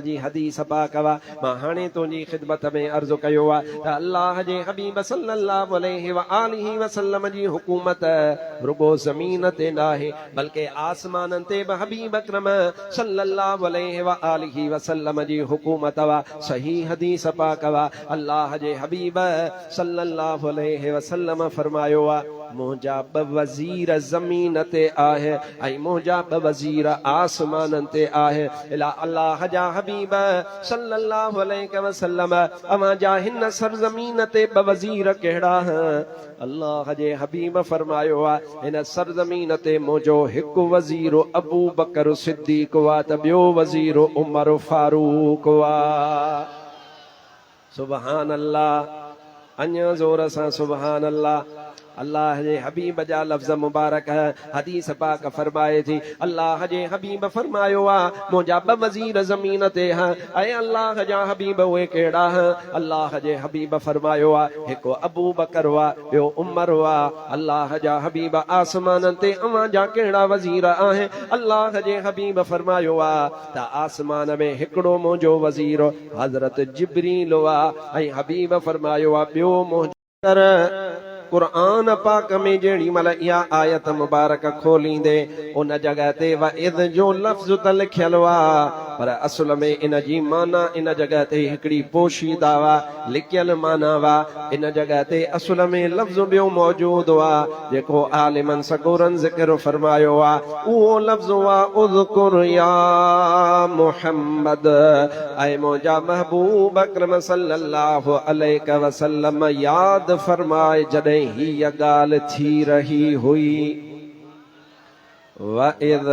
जी हदीस पाक वा मां हाणे तुंहिंजी ख़िदमत में अर्ज़ु कयो आहे त अल्लाह जे हबीब सल्लल्लाहु अलैहि व आलिहि वसल्लम जी हुकूमत रुगो ज़मीन ते नाहे बल्कि आसमाननि ते बि हबीब अकरम सल्लल्लाहु अलैहि व आलिहि वसल्लम जी हुकूमत वा। सही हदीस पाक वा अल्लाह जे हबीब सल्लल्लाहु अलैहि वसल्लम फरमायो आहे मुंहिंजा ब वज़ीर ज़मीन ते आहे ऐं मुंहिंजा ब वज़ीर आसमाननि ते आहे। अल्लाह जा हबीब सल्लल्लाहु अलैहि वसल्लम अवां जा हिन सरज़मीन ते ब वज़ीर कहिड़ा हैं? अल्लाह जे हबीब फरमायो आहे हिन सरज़मीन ते मुंहिंजो हिकु वज़ीर अबू बकर सिद्दीक़ वा त ॿियो वज़ीर उमर फारूक वा। सुभान अल्लाह। अञा ज़ोर सां सुभान अल्लाह। अल्लाह जे हबीब जा लफ्ज़ मुबारक हदीस पाक फरमाए थी अल्लाह जे हबीब फरमायो आहे मुंहिंजा ब वज़ीर ज़मीन ते हैं ऐं अल्लाह जा हबीब उहे कहिड़ा हैं? अल्लाह जे हबीब फरमायो आहे हिकु अबू बकर वा ॿियो उमर वा। अल्लाह जा हबीब आसमाननि ते अवां जा कहिड़ा वज़ीर आहिनि? अल्लाह जे हबीब फरमायो आहे त आसमान में हिकिड़ो मुंहिंजो वज़ीर हज़रत जिब्रील वा ऐं हबीब फरमायो आहे ॿियो मुंहिंजो कुरान पाक में जेड़ी मल इहा आयत मुबारक खोलींदे उन जगह ते व इद जो लफ्ज़ त लिखियल वा पर असल में इन जी माना इन जगह ते हिकड़ी पोशीदा वा लिखियल माना वा। इन जगह ते असल में लफ्ज़ ॿियो मौजूद वा जेको आलिमन सगोरन ज़िक्र फरमायो आ उहो लफ्ज़ वा उज़कुर या मुहम्मद ऐं मुंहिंजा महबूब अकरम सल्लल्लाहु अलैहि वसल्लम याद फरमाए जॾहिं ही गाल थी रही हुई वइद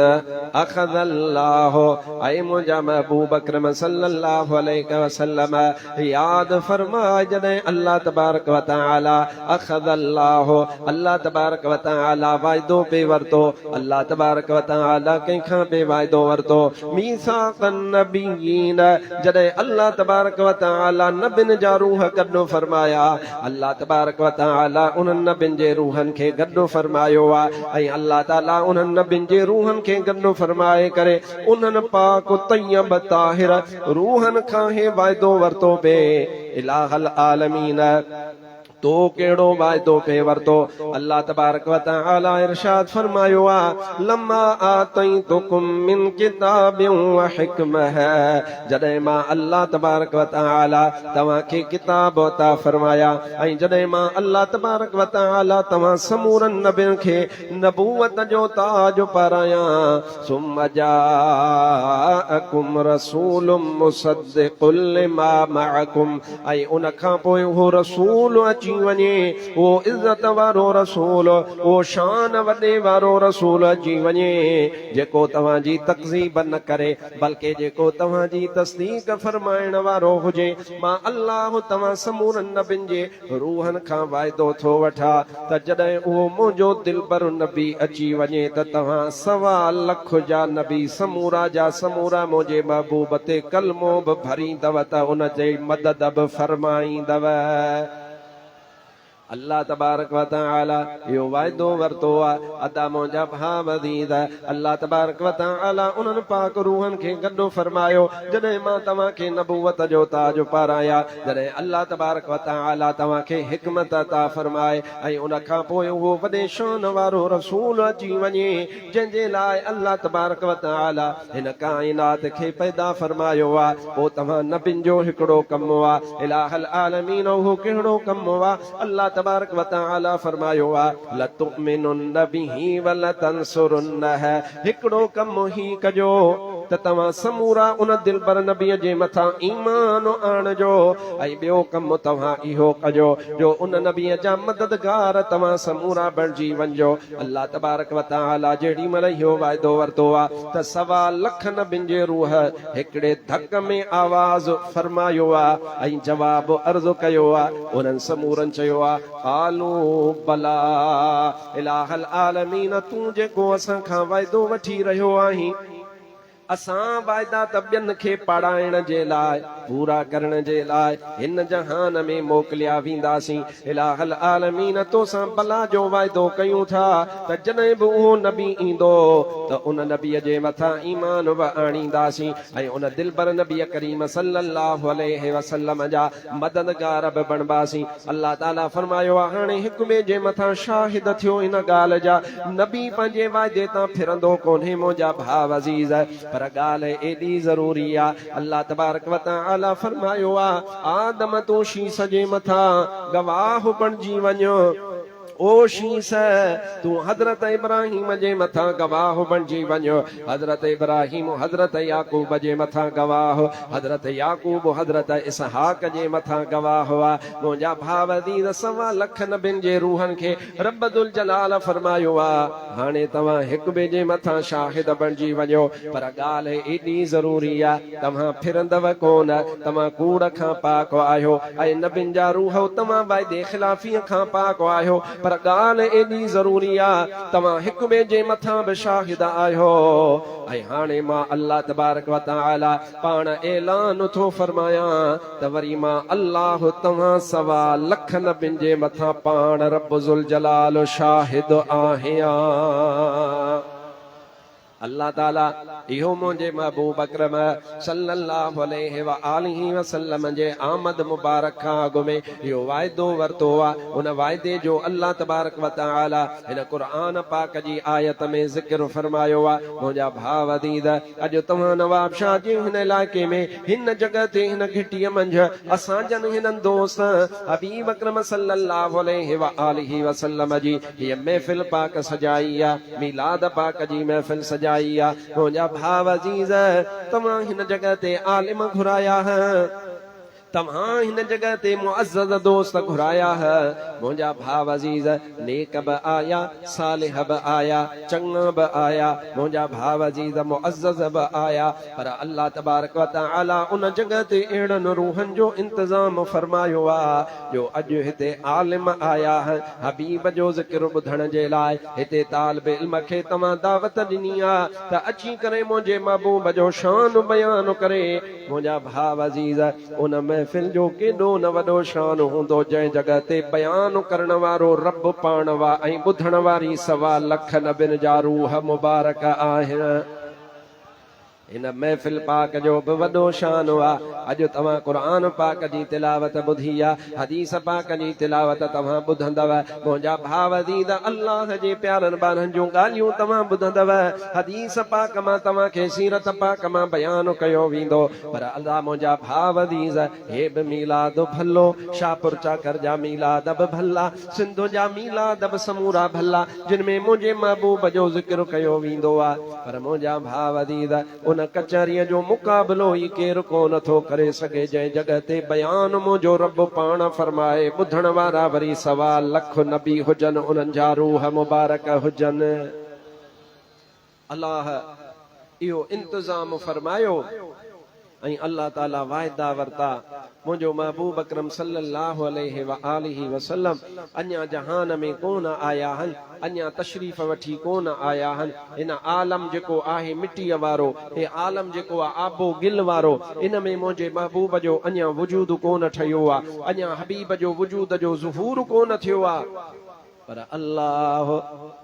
अखज़ल्लाहु ऐं मुंहिंजा महबूब अकरम सल्लल्लाहु अलैहि वसल्लम याद फरमाए जॾहिं अल्लाह तबारक व तआला अखज़ल्लाहु अल्लाह तबारक व तआला वाइदो पे वरतो अल्लाह तबारक व तआला कंहिंखां पे वाइदो वरतो मीसाक़न नबिय्यीन जॾहिं अल्लाह तबारक व तआला नबिन जा रूह गॾु फरमाया अल्लाह तबारक व तआला उन्हनि नबिन जे रूहनि खे गॾु फरमायो आहे ऐं अल्लाह ताला उन्हनि जे रूहन के गॾु फरमाए करे उन्हनि पाक तय्यब ताहिर रूहन खां हे वाइदो वरतो पे इलाहल आलमीन तो केड़ो वायदो पे वरतो अल्लाह तबारक व तआला इरशाद फरमायो आ लम्मा आतैतुकुम मिन किताबिन व हिकमह जॾहिं मां अल्लाह तबारक व तआला तव्हां खे किताब अता फरमाया ऐं जॾहिं मां अल्लाह तबारक व तआला तव्हां समूरन नबियन खे नबूवत जो ताज पारायां सुम्मा जाअकुम रसूलुम मुसद्दिकुल लिमा मअकुम ऐं उन खां पोइ उहो रसूल अची वञे वो इज्जत वारो रसूल वो शान वॾे वारो रसूल अची वञे जेको तव्हां जी तकज़ीब न करे बल्कि जेको तव्हां जी तस्दीक फरमाइण वारो हुजे। मां अल्लाह तव्हां समूरन नबिन जे रूहन खां वाइदो थो वठां त जॾहिं उहो मुंहिंजो दिलबर नबी अची वञे त तव्हां 1.25 लख जा नबी समूरा जा समूरा मुंहिंजे महबूब ते कलमो बि भरींदव त उन जे मदद बि फरमाईंदव। अल्लाह तबारक व तआला यो वायदो वरतो अदा मुंहिंजा भाव अज़ीज़ अल्लाह तबारक व तआला उन्हनि पाक रूहन खे गॾु फरमायो जॾहिं मां तव्हां खे नबूवत जो ताज पाराया जॾहिं अल्लाह तबारक व तआला तव्हां खे हिकमत अता फरमाए ऐं उन खां पोइ उहो वॾे शान वारो रसूल अची वञे जंहिंजे लाइ अल्लाह तबारक व तआला हिन काइनात खे पैदा फरमायो आहे पोइ तव्हां नबिन जो हिकिड़ो कमु आहे इलाहल आलमीन उहो कहिड़ो कमु आहे अल्लाह तबारक व तआला फरमायो आहे लतुमिनुन बिही व लतंसुरुन्नह हिकिड़ो कमु ही कजो त तव्हां समूरा उन दिलबर नबीअ जे मथां ईमान आणजो ऐं ॿियो कमु तव्हां इहो कजो जो उन नबीअ जा मददगार तव्हां समूरा बणिजी वञो। अल्लाह तबारक व तआला जेॾी महिल इहो वाइदो वरितो आहे त 1.25 लख नबिन जे रूह हिकिड़े धक में आवाज़ फरमायो आहे ऐं जवाब अर्ज़ कयो आहे उन्हनि समूरनि चयो आहे क़ालू बला इलाहल आलमीन तूं जेको असां खां वाइदो वठी रहियो आहीं असां वाइदा त ॿियनि खे पढ़ाइण जे लाइ पूरा करण जे लाइ हिन जहान में मोकिलिया वेंदासीं। इलाहल आलमीन तोसां भला जो वाइदो कयूं था त जॾहिं बि उहो नबी ईंदो त उन नबीअ जे मथां ईमान बि आणींदासीं ऐं उन दिलबर नबी करीम सल्लल्लाहु अलैहि वसल्लम जा मददगार बि बणबासीं। अल्लाह ताला फरमायो आहे हाणे हिक ॿिए जे मथां शाहिद थियो इन ॻाल्हि जा नबी पंहिंजे वाइदे तां फिरंदो कोन्हे मुंहिंजा भाउ अज़ीज़, पर ॻाल्हि एॾी ज़रूरी आहे। अल्लाह तबारक व तआला फरमायो आहे आदम तूं शीस जे मथां गवाह बणिजी वञो, ओ शीस तू हजरत इब्राहिम जे मथां गवाह बणिजी वञो। हजरत इब्राहिम हजरत याकूब जे मथां गवाह, हजरत याकूब हजरत इसहाक जे मथां गवाह हुआ। मुंहिंजा भाउ अज़ीज़ 1.25 लख नबियुनि जे रूहनि खे रब्बुल जलाल फरमायो आहे हाणे तव्हां हिक ॿिए जे मथां शाहिद बणिजी वञो, पर ॻाल्हि एॾी ज़रूरी आहे तव्हां फिरंदव कोन, तव्हां कूड़ खां पाक आहियो ऐं नबियुनि जा रूह तव्हां वाइदे खिलाफ़ीअ खां पाक आहियो, पर ॻाल्हि एॾी ज़रूरी आहे तव्हां हिक ॿिए जे मथां बि शाहिद आहियो। ऐं हाणे मां अल्लाह तबारक व तआला पाण ऐलान थो फरमायां त वरी मां अल्लाह तव्हां 1.25 लख नबियुनि जे मथां पाण रब्बुल जलाल शाहिद आहियां। अल्लाह ताला इहो मुंहिंजे महबूब अकरम सल्लल्लाहु अलैहि व आलिहि वसल्लम जे आमद मुबारक खां अॻु में इहो वाइदो वरितो आहे। उन वाइदे जो अल्लाह तबारक व तआला हिन क़ुरान पाक जी आयत में ज़िक्र फरमायो आहे। मुंहिंजा भाउ अज़ीज़ अॼु तव्हां नवाब शाह जे हिन इलाइक़े में हिन जॻह ते हिन घिटीअ मंझि असां जन हिननि दोस्त हबीब अकरम सल्लल्लाहु अलैहि व आलिहि वसल्लम जी हीअ महफ़िल पाक सजाई आहे, मीलाद पाक जी महफ़िल सजाई। मुंहिंजा भाउ अज़ीज़ तव्हां हिन जॻह ते आलिम घुराया है, तव्हां हिन जॻह ते मुअज़्ज़ज़ दोस्त घुराया है। मुंहिंजा भाउ अज़ीज़ नेक बि आया, सालिह बि आया, चङा बि आया, मुंहिंजा भाउ अज़ीज़ मुअज़्ज़ज़ बि आया, पर अल्लाह तबारक व तआला उन जॻह ते अहिड़नि रूहनि जो इंतज़ाम फरमायो आहे जो अॼु हिते आलिम आया है हबीब जो ज़िक्र ॿुधण जे लाइ। हिते तालिब इल्म खे तव्हां दावत ॾिनी आहे त अची करे मुंहिंजे महबूब जो शान बयान करे। मुंहिंजा भाउ अज़ीज़ उन महफ़िल जो केॾो न वॾो शान हूंदो जंहिं जॻह ते बयान करण वारो रब पाण वा ऐं ॿुधण वारी 1.25 लख नबियुनि जा रूह मुबारक आहिनि। इन महफ़िल पाक जो बि वॾो शान आहे। अॼु तव्हां क़ुरान पाक जी तिलावत ॿुधी आहे, हदीस पाक जी तिलावत तव्हां ॿुधंदव। मुंहिंजा भाउ अज़ीज़ अल्लाह जे प्यारनि ॿारनि जूं ॻाल्हियूं तव्हां ॿुधंदव, हदीस पाक मां तव्हांखे सीरत पाक मां बयान कयो वेंदो। पर अल्लाह मुंहिंजा भाउ अज़ीज़ हे बि मीलाद भलो, शाहपुर चाकर जा मीलाद बि भला, सिंध जा मीलाद बि समूरा भला जिन में मुंहिंजे महबूब जो ज़िक्र कयो वेंदो आहे। पर मुंहिंजा भाउ अज़ीज़ उन कचहरीअ जो मुक़ाबिलो ई केरु कोन थो करे सघे जंहिं जॻह ते बयान मुंहिंजो रब पाण फरमाए। ॿुधण वारा वरी 1.25 लख नबी हुजनि, उन्हनि जा रूह मुबारक हुजनि। अल्लाह इहो इंतज़ाम फरमायो ऐं अल्लाह ताला वाइदा वरता। मुंहिंजो महबूब अकरम सल्लल्लाहु अलैहि व आलिहि वसल्लम अञा जहान में कोन आया आहिनि, अञा तशरीफ़ वठी कोन आया आहिनि। हिन आलम जेको आहे मिटीअ वारो, हे आलम जेको आहे आबो गिल वारो, इन में मुंहिंजे महबूब जो अञा वजूद कोन ठहियो आहे, अञा हबीब जो वजूद जो ज़ुहूर कोन थियो आहे। पर अल्लाह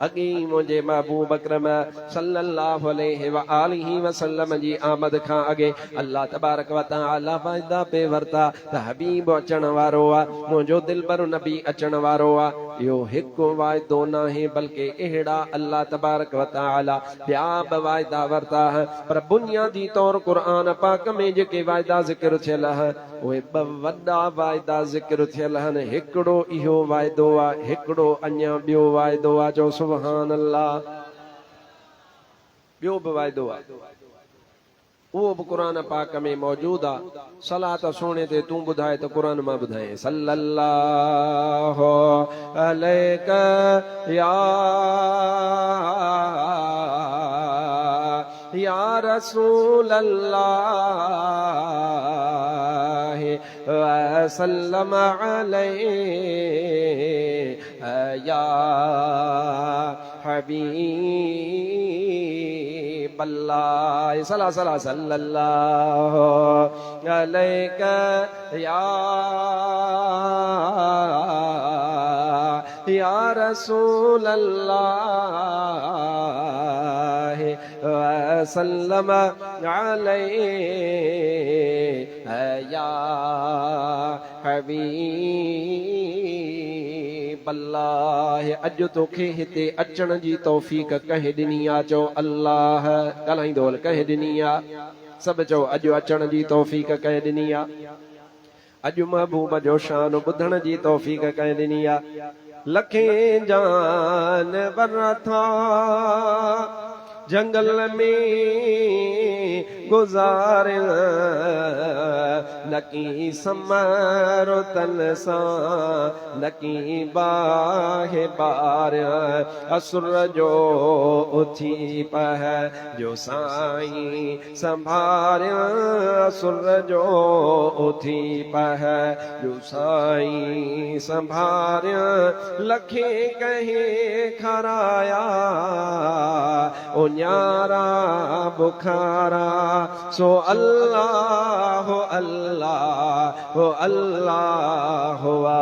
अॻे मुंहिंजे महबूब अकरम सल्लल्लाहु अलैहि व आलिहि वसल्लम जी आमद खां अॻे अल्लाह तबारक व तआला वाइदा पे वरता त हबीब अचण वारो आहे, मुंहिंजो दिलबर नबी अचण वारो आहे। इहो हिकु वाइदो नाहे बल्कि अहिड़ा अल्लाह तबारक व तआला ॿिया बि वाइदा वरता है। पर बुनियादी तौर क़ुरान पाक में जेके वाइदा ज़िक्र थियल है उहे ॿ वॾा वाइदा ज़िक्र थियल आहिनि। हिकिड़ो इहो वाइदो आहे, हिकिड़ो अञा ॿियो वाइदो आहे, जो सुभान अल्लाह। ॿियो बि वाइदो आहे, उहो बि क़ुरान पाक में मौजूद आहे। सलात सोने ते तूं ॿुधाए त क़ुरान मां ॿुधाए सल्लल्लाहु अलैका या रसूल अल्लाह वसल्लम अलैहि या हबीब अल्लाह सला सला सल्लल्लाहु अलैका या रसूल अल्लाह वसल्लम अलैका या हबीब अल्लाह अज तोखे हिते अचण जी तौफ़ीक़ कंहिं ॾिनी आहे चओ अल्लाह ॻाल्हाईंदो कंहिं ॾिनी आहे सभु चओ अॼु अचण जी तौफ़ीक़ कंहिं ॾिनी आहे अॼु महबूब जो शान ॿुधण जी तौफ़ीक़ कंहिं ॾिनी आहे लखें जानवर था जंगल में गुज़ारे नकी समरो तन सां नकी बाहे बार असुर जो उथी पह जो साईं संभारिया असुर जो उथी पह जो साईं संभारिया लखे कहे खराया ओ न्यारा बुखारा सो अल्लाह हो अल्लाह हो अल्लाह हुआ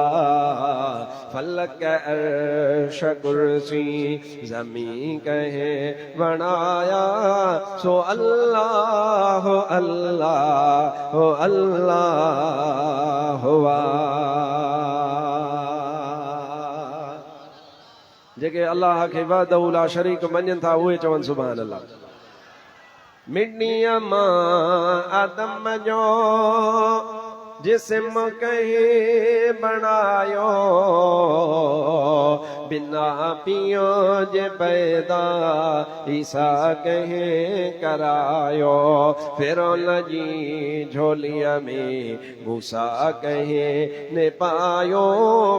फलक अर्श कुर्सी ज़मीं कहे बनाया सो अल्लाह हो अल्लाह हो अल्लाह हुआ जेके अल्लाह के वहदहू ला शरीक मञनि था उहे चवनि सुभान अल्लाह मिट्टीअ मां आदम जो जिस्म कहीं बनायो बिना पियो जे पैदा ईसा कहीं करायो फिरौन जी झोलीअ में मूसा कहीं ने पायो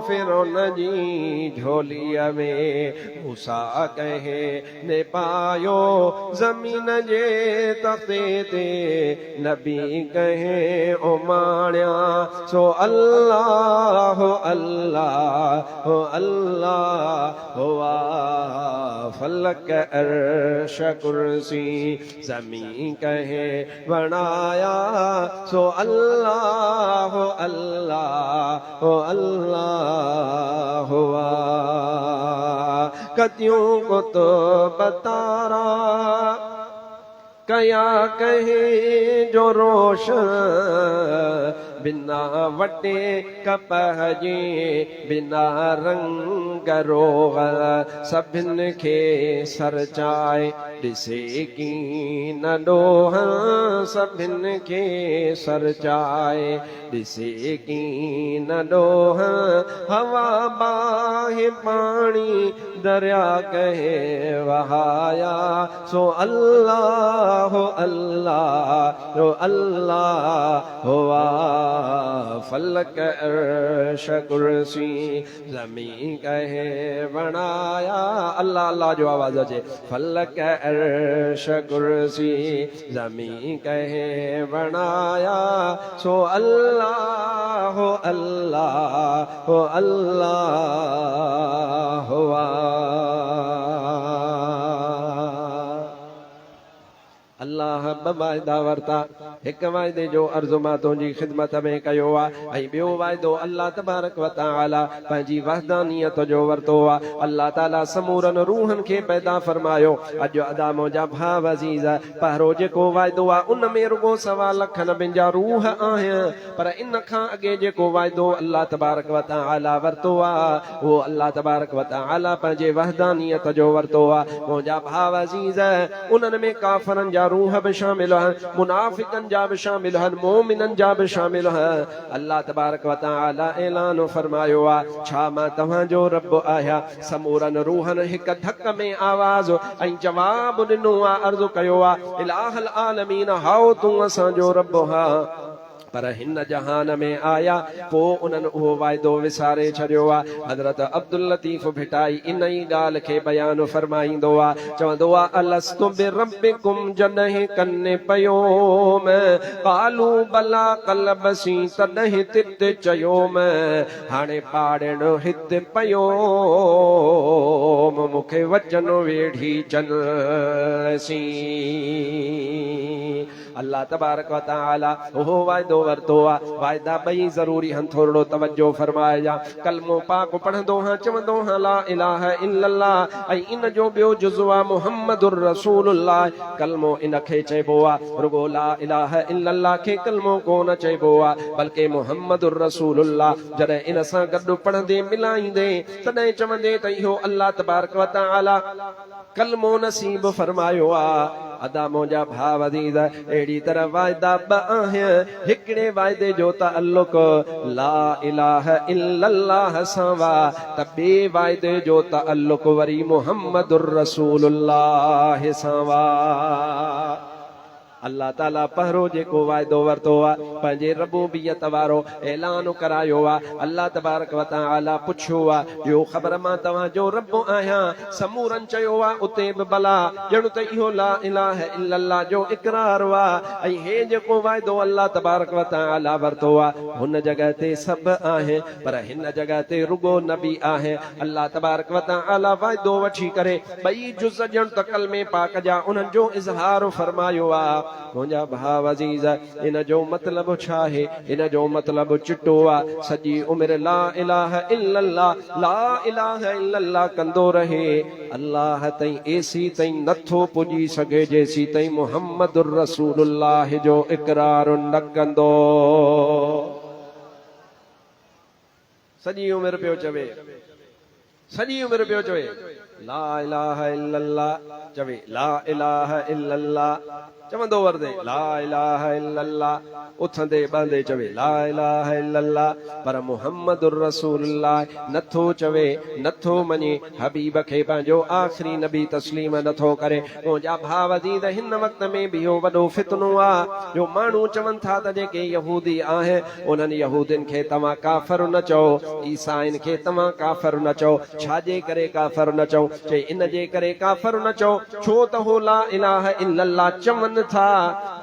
फिरौन जी झोलीअ में मूसा कहीं ने पायो ज़मीन जे तख़्ते ते नबी कहीं उमाणिया सो अल्लाह हो अल्लाह हो अल्लाह हुआ फलक अर्श कुर्सी ज़मीं कहे बनाया सो अल्लाह हो अल्लाह हो अल्लाह हुआ कतियों को तो बतारा कया कहे जो रोशन बिना वटे कपह जे बिना रंग रोग सभिन खे सरचाए ॾिसे की न ॾोह सभिन खे सरचाए ॾिसे की न ॾोह हवा बाहे पाणी दरिया कहे वहाया सो अल्लाह हो अल्लाह हो अल्लाह हुआ फलक अर्श कुर्सी ज़मीं कहे बनाया अल्लाह अल्लाह जो आवाज़ अचे फलक अर्श कुर्सी ज़मीं कहे बनाया सो अल्लाह हो अल्लाह हो अल्लाह हुआ अल्लाह ब वाइदा वरता एक वाइदे जो अर्ज़ु मां तुंहिंजी ख़िदमत में कयो आहे ऐं ॿियो वाइदो अल्लाह तबारक व तआला पंहिंजी वहदानियत जो वरितो आहे अल्लाह ताला समूरनि रूहनि खे पैदा फरमायो अॼु अदा मुंहिंजा भाउ अज़ीज़ पहिरों जेको वाइदो आहे उन में रुगो सवा लख नबियुनि जा रूह आहिनि पर इन खां अॻे जेको वाइदो अल्लाह तबारक व तआला वरितो आहे उहो अल्लाह तबारक व तआला पंहिंजे वहदानियत जो वरितो आहे मुंहिंजा भाउ अज़ीज़ उन्हनि में काफ़रनि जा रूह भी शामिल हैं मुनाफिकन जा भी शामिल हैं मोमिनन जा भी शामिल हैं अल्लाह तबारक व तआला ऐलान फरमायो आ छा मां तव्हां जो रब आया समूरन रूहन हिक धक में आवाज ऐं जवाब ॾिनो आ अर्ज़ कयो आ इलाहल आलमीन हाओ तूं असां जो रब हा पर हिन जहान में आया पो उन्हनि उहो वाइदो विसारे छॾियो आहे। हज़रत अब्दुल लतीफ़ भिटाई इन ई ॻाल्हि खे बयानु फरमाईंदो आहे, चवंदो आहे अलस्तु बिरब्बिकुम जॾहिं कन्ने पयो मैं कालू बला कलबसी तॾहिं तिते चयो मैं हाणे पाड़ण हिते पयो मूंखे वचन वेढ़ी चलसी। अल्लाह तबारक व तआला ओहो वाइदो वरतो आहे। वाइदा ॿई ज़रूरी हन, थोरो तवज्जो फरमाइजा। कलमो पाक पढ़ंदो हां चवंदो हां ला इलाहा इल्लल्लाह, ऐं इन जो ॿियो जुज़्व आहे मुहम्मदुर रसूलुल्लाह। कलमो इन खे चइबो आहे, रुगो ला इलाहा इल्लल्लाह खे कलमो कोन चइबो आहे, बल्कि मुहम्मदुर रसूलुल्लाह। जॾहिं इन सां गॾु पढ़ंदे मिलाईंदे तॾहिं चवंदे त इहो अल्लाह तबारक व तआला कलमो नसीब फरमायो आहे। अदा मुंहिंजा भाव अज़ीज़, अहिड़ी तरह वाइदा ॿ आहिनि। हिकिड़े वाइदे जो ताल्लुक ला इलाहा इल्लल्लाह सां वा, त ॿिए वाइदे जो ताल्लुक वरी मुहम्मदुर रसूलुल्लाह सां वा। अल्लाह ताला पहिरों जेको वाइदो वरतो आहे पंहिंजे रबूबियत वारो ऐलान करायो आहे। अल्लाह तबारक व तआला पुछियो आहे, ॿियो ख़बर मां तव्हांजो रब आहियां? समूरनि चयो आहे उते बि भला, ॼणु त इहो ला इलाहा इल्लल्लाह जो इक़रार आहे। ऐं हे जेको वाइदो अल्लाह तबारक व तआला वरतो आहे हुन जॻह ते सभु आहे, पर हिन जॻह ते रुगो नबी आहे। अल्लाह तबारक व तआला वाइदो वठी करे ॿई जुज़ ॼणु त कलमे पाक जा उन्हनि जो इज़हार फरमायो आहे। मुंहिंजा भाव अज़ीज़, इन जो मतिलबु छा आहे? इन जो मतिलबु चिटो आहे, सॼी उमिरि ला इलाहा इल्लल्लाह ला इलाहा इल्लल्लाह कंदो रहे, अल्लाह ताईं एसी ताईं नथो पुॼी सघे जेसी ताईं मुहम्मदुर रसूलुल्लाह जो इक़रार न कंदो। सॼी उमिरि पियो चवे, सॼी उमिरि पियो चवे ला इलाहा इल्लल्लाह, चवे ला इलाहा इल्लल्लाह, चवंदो वरदे ला इलाहा इल्लल्लाह, उथंदे बहंदे चवे ला इलाहा इल्लल्लाह, पर मुहम्मदुर रसूलुल्लाह नथो चवे, नथो मञे, हबीब खे पंहिंजो आख़िरी नबी तस्लीम नथो करे। मुंहिंजा भाव अज़ीज़, हिन वक़्त में बि इहो वॾो फितनो आहे जो माण्हू चवनि था त जेके यहूदी आहे उन्हनि यहूदियुनि खे तव्हां काफ़िर न चओ, ईसाइनि खे तव्हां काफ़िर न चओ। छाजे करे काफ़िर न चओ? चए इन जे करे काफ़िर न चओ छो त हो ला इलाहा इल्लल्लाह चवनि था,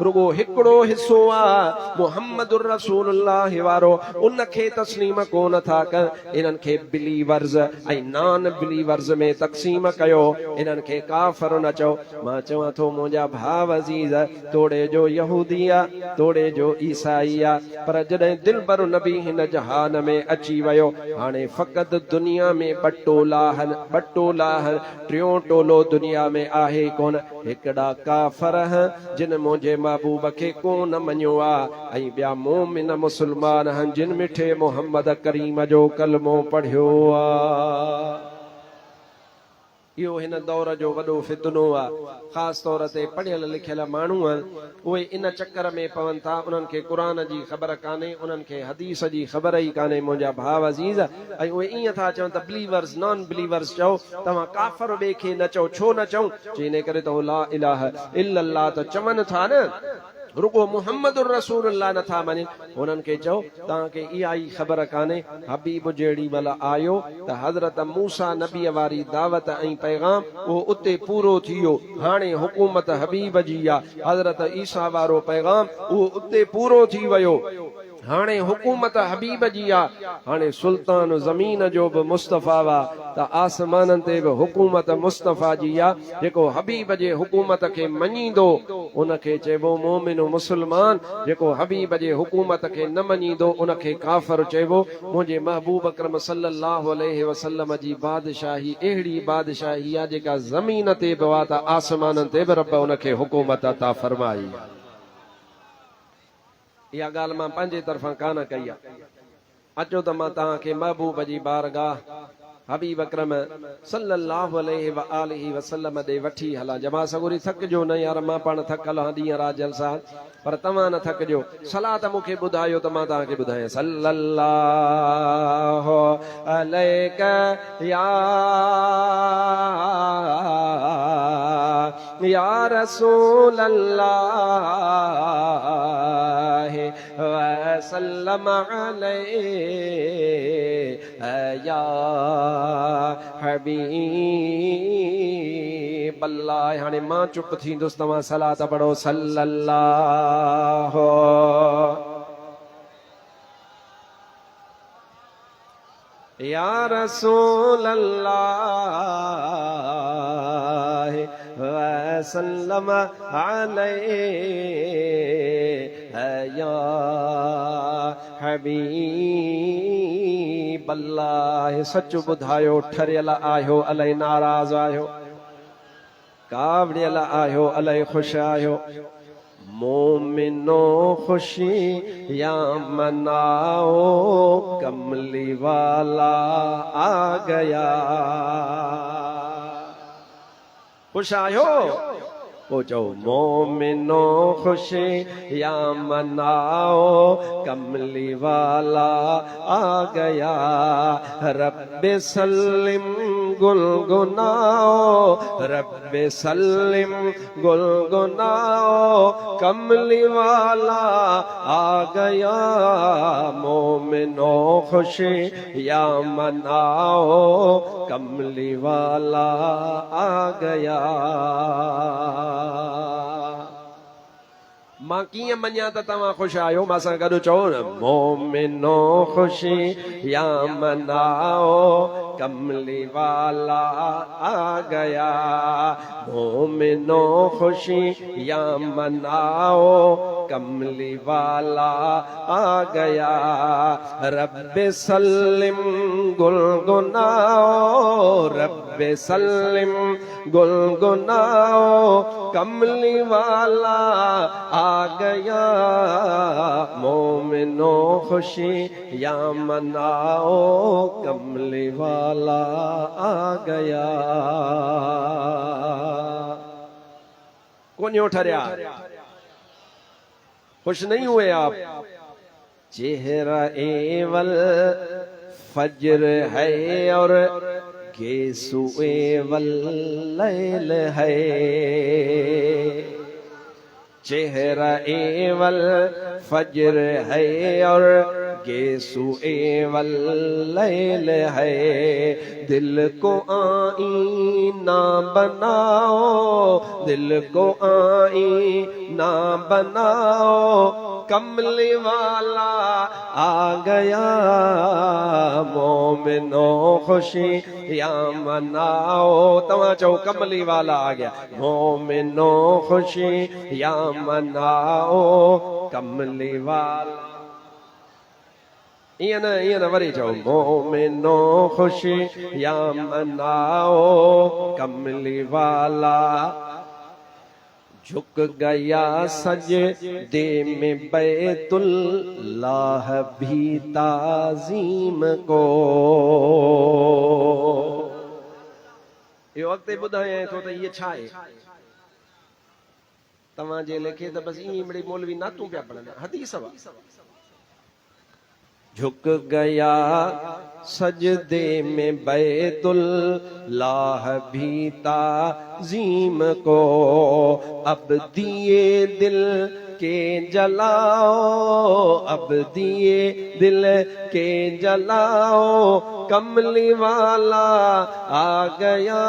रुगो हिकिड़ो हिस्सो आहे मुहम्मदुर रसूलुल्लाह वारो, उन खे तस्लीम कोन था कनि। इन्हनि खे बिलीवर्स ऐं नॉन बिलीवर्स में तक़सीम कयो, इन्हनि खे काफ़िर न चओ। मां चवां थो मुंहिंजा भाव अज़ीज़, तोड़े जो यहूदी आहे, तोड़े जो ईसाई आहे, पर जॾहिं दिलबर नबी हिन जहान में अची वियो, हाणे फ़क़ति दुनिया में ॿ टोला आहिनि, टियों टोलो दुनिया में आहे कोन। हिकिड़ा काफ़िर जिन मुंहिंजे महबूब खे कोन मञियो आहे, ऐं ॿिया मोमिन मुस्लमान आहिनि जिन मिठे मोहम्मद करीम जो कलमो पढ़ियो आहे। इहो हिन दौर जो वॾो फितनो आहे। ख़ासि तौर ते पढ़ियल लिखियल माण्हू आहिनि, उहे इन चकर में पवनि था, उन्हनि खे क़ुर जी ख़बर कान्हे, उन्हनि खे हदीस जी ख़बर ई कान्हे। मुंहिंजा भाव अज़ीज़, ऐं उहे ईअं था चवनि त बिलीवर्स नॉन बिलीवर्स चओ, तव्हां काफ़िर ॿिए खे न चओ। छो न चऊं? चई इन करे त हो ला इलाहा इल्लल्लाह त चवनि था न, रुगो मुहम्मदुर रसूलुल्लाह नथा मञनि। उन्हनि खे चओ तव्हांखे इहा ई ख़बर कान्हे, हबीब जेड़ी महिल आयो त हज़रत मूसा नबीअ वारी दावत ऐं पैगाम उहो उते पूरो थी वियो। हाणे हुकूमत हबीब जी आहे, हज़रत ईसा वारो पैगाम उहो उते पूरो थी वियो। हाणे हुकूमत हबीब जी आहे, हाणे सुल्तान ज़मीन जो बि मुस्तफ़ा वा, त आसमाननि ते बि हुकूमत मुस्तफ़ा जी आहे। जेको हबीब जे हुकूमत खे मञींदो उनखे चइबो मोमिन मुस्लमान, जेको हबीब जे हुकूमत खे न मञींदो उनखे काफ़िर चइबो। मुंहिंजे महबूब अकरम सल्लल्लाहु अलैहि वसल्लम जी बादशाही अहिड़ी बादशाही आहे जेका ज़मीन ते बि आहे त आसमाननि ते बि रब उनखे हुकूमत अता फरमाई। इहा ॻाल्हि मां पंहिंजे तरफ़ां कान कई आहे। अचो त मां तव्हांखे महबूब जी बारगाह हबीब अकरम सल्लल्लाहु अलैहि व आलिहि वसल्लम ॾे वठी हलां। जमा सगुरी थकिजो न यार, मां पाण थकल आहियां ॾींहं राति जलसा, पर तव्हां न थकिजो। सलात मूंखे ॿुधायो त मां तव्हांखे ॿुधायां। सल्लल्लाहु अलैका या रसूल अल्लाह वसल्लम अलैहि या हबीब अल्लाह। हाणे मां चुप थींदुसि, तव्हां सलात पढ़ो सल्लल्लाहु या रसूल अल्लाह वसल्लम अलैहि या हबीब अल्लाह। सच ॿुधायो, ठरियल आहियो अलाए नाराज़ आहियो, कावड़ियल आहियो अलाए ख़ुशि आहियो। मोमिनो खुशी या मनाओ, कमली वाला आ गया। खुश आयो वो जो मोमिनो खुशी या मनाओ, कमली वाला आ गया। रब्बे सल्लिम गुलगुनाओ, रब्बे सल्लिम गुलगुनाओ, कमली वाला आ गया। मोमिनो खुशी या मनाओ, कमली वाला आ गया। मां कीअं मञा त तव्हां ख़ुशि आहियो? मां सां गॾु चओ न, मोमिनो खुशी या मनाओ, कमली वाला आ गया। मोमिनो खुशी या मनाओ, कमली वाला आ गया। रब्बे सल्लिम गुलगुनाओ, रब्बे सल्लिम गुलगुनाओ, कमली वाला आ गया। मोमिनो खुशी या मनाओ, कमली वाला आ गया। कौन ठहरिया? खुश नहीं हुए आप? चेहरा एवल फज्र है और गेसु एवल लैल है। चेहरा एवल फज्र है और गेसु एवल लैल है। दिल को आईना बनाओ, दिल को आईना बनाओ, कमली वाला आ गया। मोमिनो खुशी या मनाओ, तव्हां चओ कमली वाला आ गया। मोमिनो खुशी या मनाओ, कमली वाला। ईअं न वरी चओ, मोमिनो खुशी या मनाओ, कमली वाला। झुक गया सजदे में बैतुल्लाह भी ताज़ीम को। इहो अॻिते ॿुधायां थो त इहे छा आहे। तव्हांजे लेखे त बसि ईअं मिड़ी मौलवी नातूं पिया पढ़नि, हदीस वा। झुक गया सजदे में बैतुल्लाह भी ताज़ीम को। अब दिए दिल के जलाओ, अब दिए दिल के जलाओ, कमली वाला आ गया।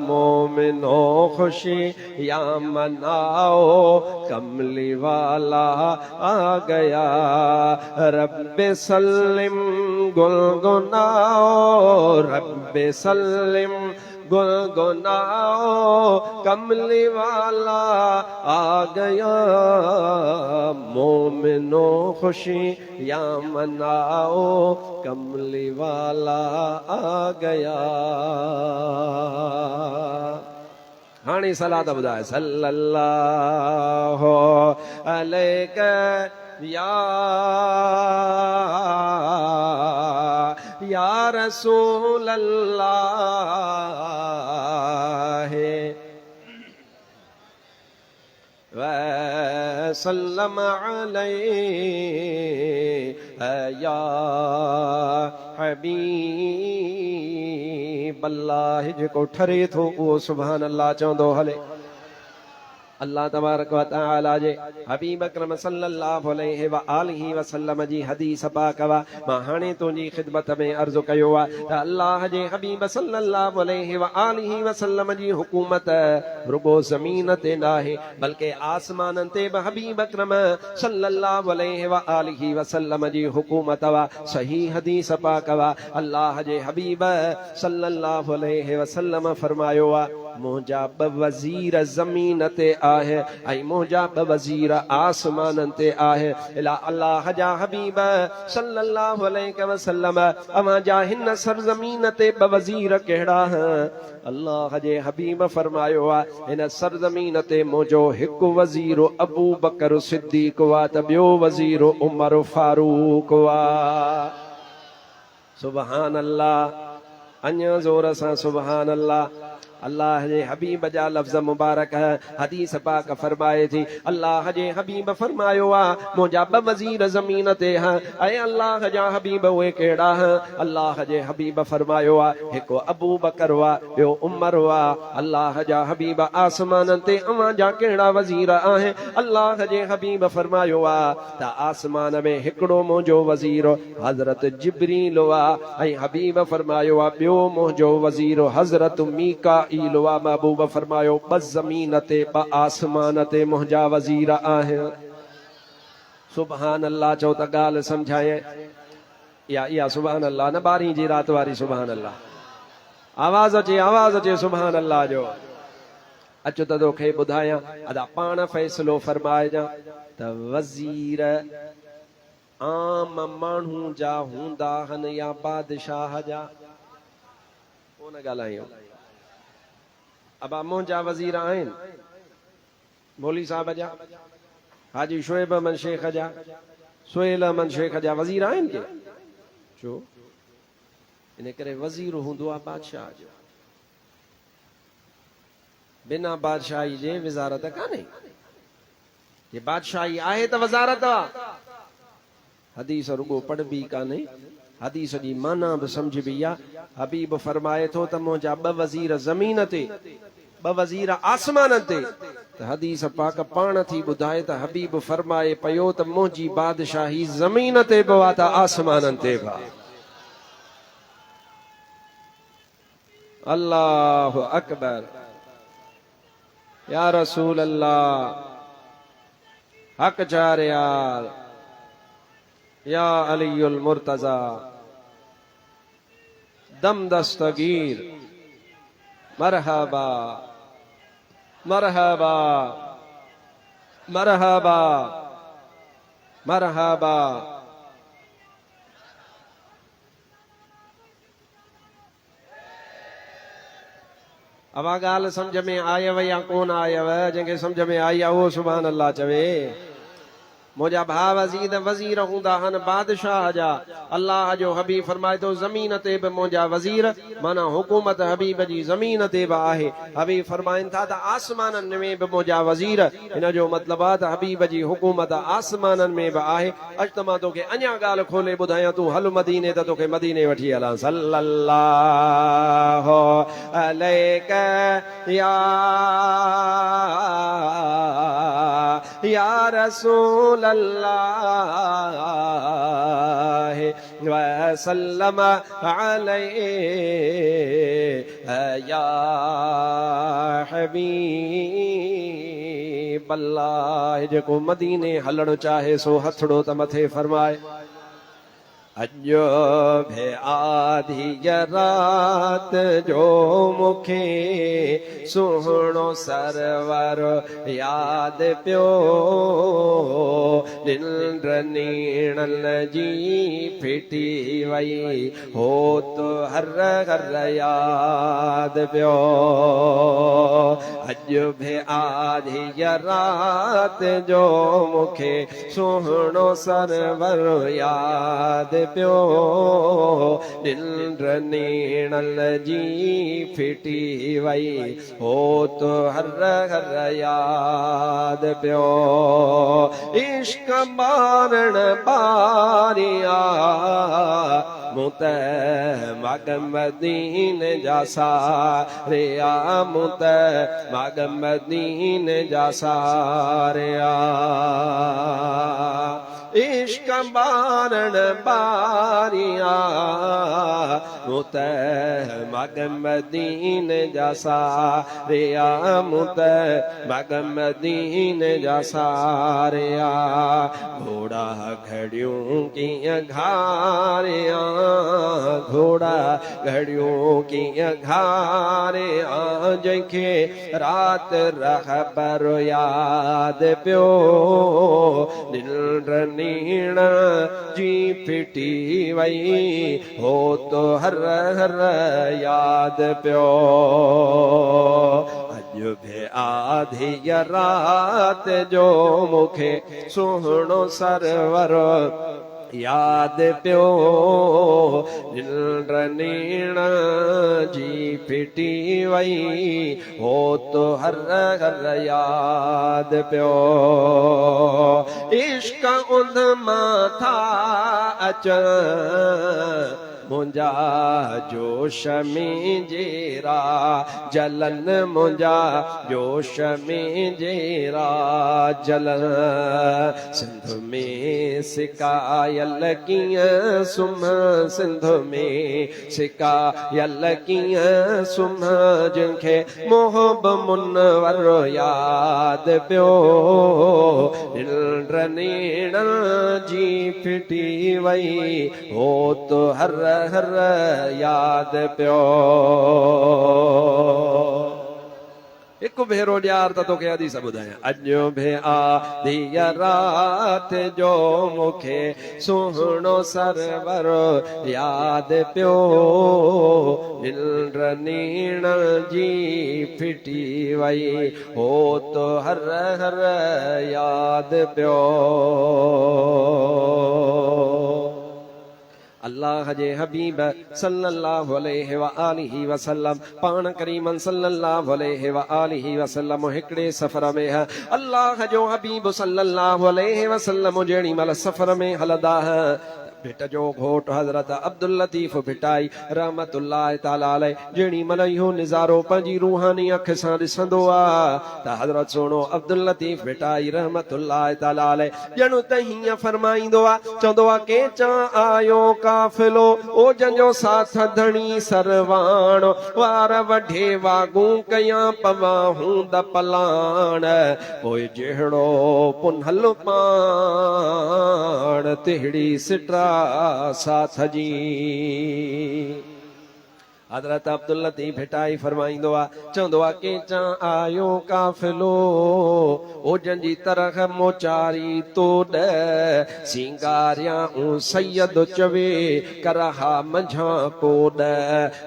मोमिनो खुशी या मनाओ, कमली वाला आ गया। रब्बे सल्लिम गुलगुनाओ, रब्बे सल्लिम गुलगुनाओ, कमली वाला आ गया। मोमिनो खुशी या मनाओ, कमली वाला आ गया। हाणे सलात ॿुधाए सल्लल्लाहु अलैहि या रसूल अल्लाह वसल्लम अलैहि या हबीब अल्लाह। जेको ठरे थो उहो सुभान अल्लाह चवंदो हले। अल्लाह तबारक व तआला जे हबीब अकरम सल्लल्लाहु अलैहि व आलिहि वसल्लम जी हदीस पाक वा मां हाणे तुंहिंजी ख़िदमत में अर्ज़ कयो आहे त अल्लाह जे हबीब सल्लल्लाहु अलैहि व आलिहि वसल्लम जी हुकूमत रुगो ज़मीन ते न आहे बल्कि आसमाननि ते बि हबीब अकरम सल्लल्लाहु अलैहि व आलिहि वसल्लम जी हुकूमत वा सही हदीस पाक वा अल्लाह जे हबीब सल्लल्लाहु अलैहि वसल्लम फरमायो आहे मुंहिंजा ब वज़ीर ज़मीन ते आहे ऐं मुंहिंजा ब वज़ीर आसमाननि ते आहे इला अल्लाह जा हबीब सल्लल्लाहु अलैहि वसल्लम अवां जा हिन सरज़मीन ते ब वज़ीर कहिड़ा अल्लाह जे हबीब फरमायो आहे हिन सरज़मीन ते मुंहिंजो हिकु वज़ीर अबू बकर सिद्दीक़ वा त ॿियो वज़ीर उमर फारूक वा सुभान अल्लाह अञा ज़ोर सां सुभान अल्लाह अल्लाह जे हबीब जा लफ्ज़ मुबारक हदीस पाक फरमाए थी अल्लाह जे हबीब फरमायो आहे मुंहिंजा ब वज़ीर ज़मीन ते ऐं अल्लाह जा हबीब उहे कहिड़ा अल्लाह जे हबीब फरमायो आहे हिकु अबू बकर वा ॿियो उमर वा अल्लाह जा हबीब आसमाननि ते अवां जा कहिड़ा वज़ीर आहिनि अल्लाह जे हबीब फरमायो आहे त आसमान में हिकिड़ो मुंहिंजो वज़ीर हज़रत जिब्रील वा ऐं हबीब फरमायो आहे ॿियो मुंहिंजो वज़ीर हज़रत मीका ईलवा महबूब फरमायो ब ज़मीन ते ब आसमान ते मुंहिंजा वज़ीर आहिनि सुभान अल्लाह चओ त ॻाल्हि सम्झाए इहा सुभान अल्लाह न 12 जी रात वारी सुभान अल्लाह आवाज़ अचे सुभान अल्लाह जो अचो त तोखे ॿुधायां अदा पाण फ़ैसिलो फरमाइजां त वज़ीर आम माण्हू जा हूंदा आहिनि या बादशाह जा कोन ॻाल्हायूं अब मुंहिंजा वज़ीर आहिनि मौली साहब जा हाजी शोएब अहमद शेख जा सुहेल अहमद शेख जा वज़ीर आहिनि के छो इन करे वज़ीर हूंदो आहे बादशाह जो बिना बादशाही जे वज़ारत कान्हे जे बादशाही आहे त वज़ारत आहे हदीस रुगो पढ़बी कान्हे हदीस जी माना बि समझबी आहे हबीब फरमाए थो त मुंहिंजा ब वज़ीर ज़मीन ते ब वज़ीर आसमान ते त हदीस पाक पाण थी ॿुधाए त हबीब फरमाए पियो त मुंहिंजी बादशाही ज़मीन ते बि आहे त आसमाननि ते बि आहे अल्लाह अकबर या रसूल अल्लाह हक चार यार या अलीउल मुर्तजा दम दस्तगीर मरहबा मरहबा मरहबा मरहबा अब ॻाल्हि समझ में आयव या कोन आयव जंहिंखे समझ में आई आहे उहो सुभान अल्लाह चवे मुंहिंजा भाउ वज़ीर हूंदा आहिनि बादशाह जा अल्लाह जो हबीब फरमाए थो ज़मीन ते बि मुंहिंजा वज़ीर माना हुकूमत हबीब जी ज़मीन ते बि आहे हबीब फरमाइनि था त आसमाननि में बि मुंहिंजा वज़ीर हिन जो मतिलबु आहे त हबीब जी हुकूमत आसमाननि में बि आहे अॼु त मां तोखे अञा ॻाल्हि खोले ॿुधायां तूं हल मदीने त तोखे मदीने वठी हलां सल्लल्लाहु अलैका या रसूल अल्लाह वसल्लम अलैहि या हबीब अल्लाह जेको मदीने हलणु चाहे सो हथड़ो त मथे फरमाए अॼु भे आधी रात जो मुखे सुहिणो सरवर याद पियो निंड नीणल जी फिटी वई हो तो हर हर याद पियो अॼु भे आधी रात जो मुखे सुहिणो सरवर याद पियो निंड नीणल जी फिटी वई हो तो हर हर याद पियो इश्क मारण बारिया मुत मगम मदीने जा सारिया मुत मगम मदीने जा सारिया इश्क बारण बारिया मुत मगम मदीने जा सारिया मुत मगम मदीने जा सारिया घोड़ा घड़ियों की घारिया घोड़ा घड़ियों की घारिया जंखे रात रह पर याद प्यो दिल नीण जी फिटी वई हो तो हर हर याद प्यो अज भी आधी रात जो मुखे सुहणो सरवर याद प्यो नीण जी फिटी वई हो तो हर हर याद प्यो इश्क उन माथा अच मुंजा जोश में जेरा जलन मुंजा जोश में जेरा जलन सिंध में सिकायल कीअं सुम सिंध में सिकायल कीअं सुम जिनखे मोहब मुनवर याद प्यो दिल नीण जी फिटी वई हो तो हर हर याद प्यो एक भेरो ॾियार त तोखे हदीस ॿुधायां अॼु भी आधी रात जो मूंखे सुहिणो सरवर याद पियो दिल नीण जी फिटी वई हो तो हर हर याद पियो अल्लाह जे हबीब सल्लल्लाहु अलैहि व आलिहि वसल्लम पाण करीमन सल्लल्लाहु अलैहि व आलिहि वसल्लम हिकड़े सफ़र में है अल्लाह जो हबीब सल्लल्लाहु अलैहि वसल्लम जेड़ी मल सफ़र में हलदा है भेट जो घोट हजरत अब्दुल लतीफ भिटाई रहमतुल्लाह ताला अलैह जेड़ी मन इहो निज़ारो पंहिंजी रूहानी अख सां ॾिसंदो आहे त हजरत सोनो अब्दुल लतीफ भिटाई रहमतुल्लाह ताला अलैह ॼण त हीअं फरमाईंदो आहे चवंदो आहे के चा आयो काफ़िलो ओ जंहिंजो साथ धणी सरवाण वार वढे वागूं कयां पवाहूं द पलाण पोइ जहिड़ो पुनहल पाण तिहड़ी सिटरा साथ जी हजरत अब्दुल लतीफ भिटाई फरमाईंदो आहे चवंदो आहे के चा आयो काफ़िलो ओ जंहिंजी तरह मोचारी तोड़ सिंगारियां सैयद चवे करहा मंझा कोड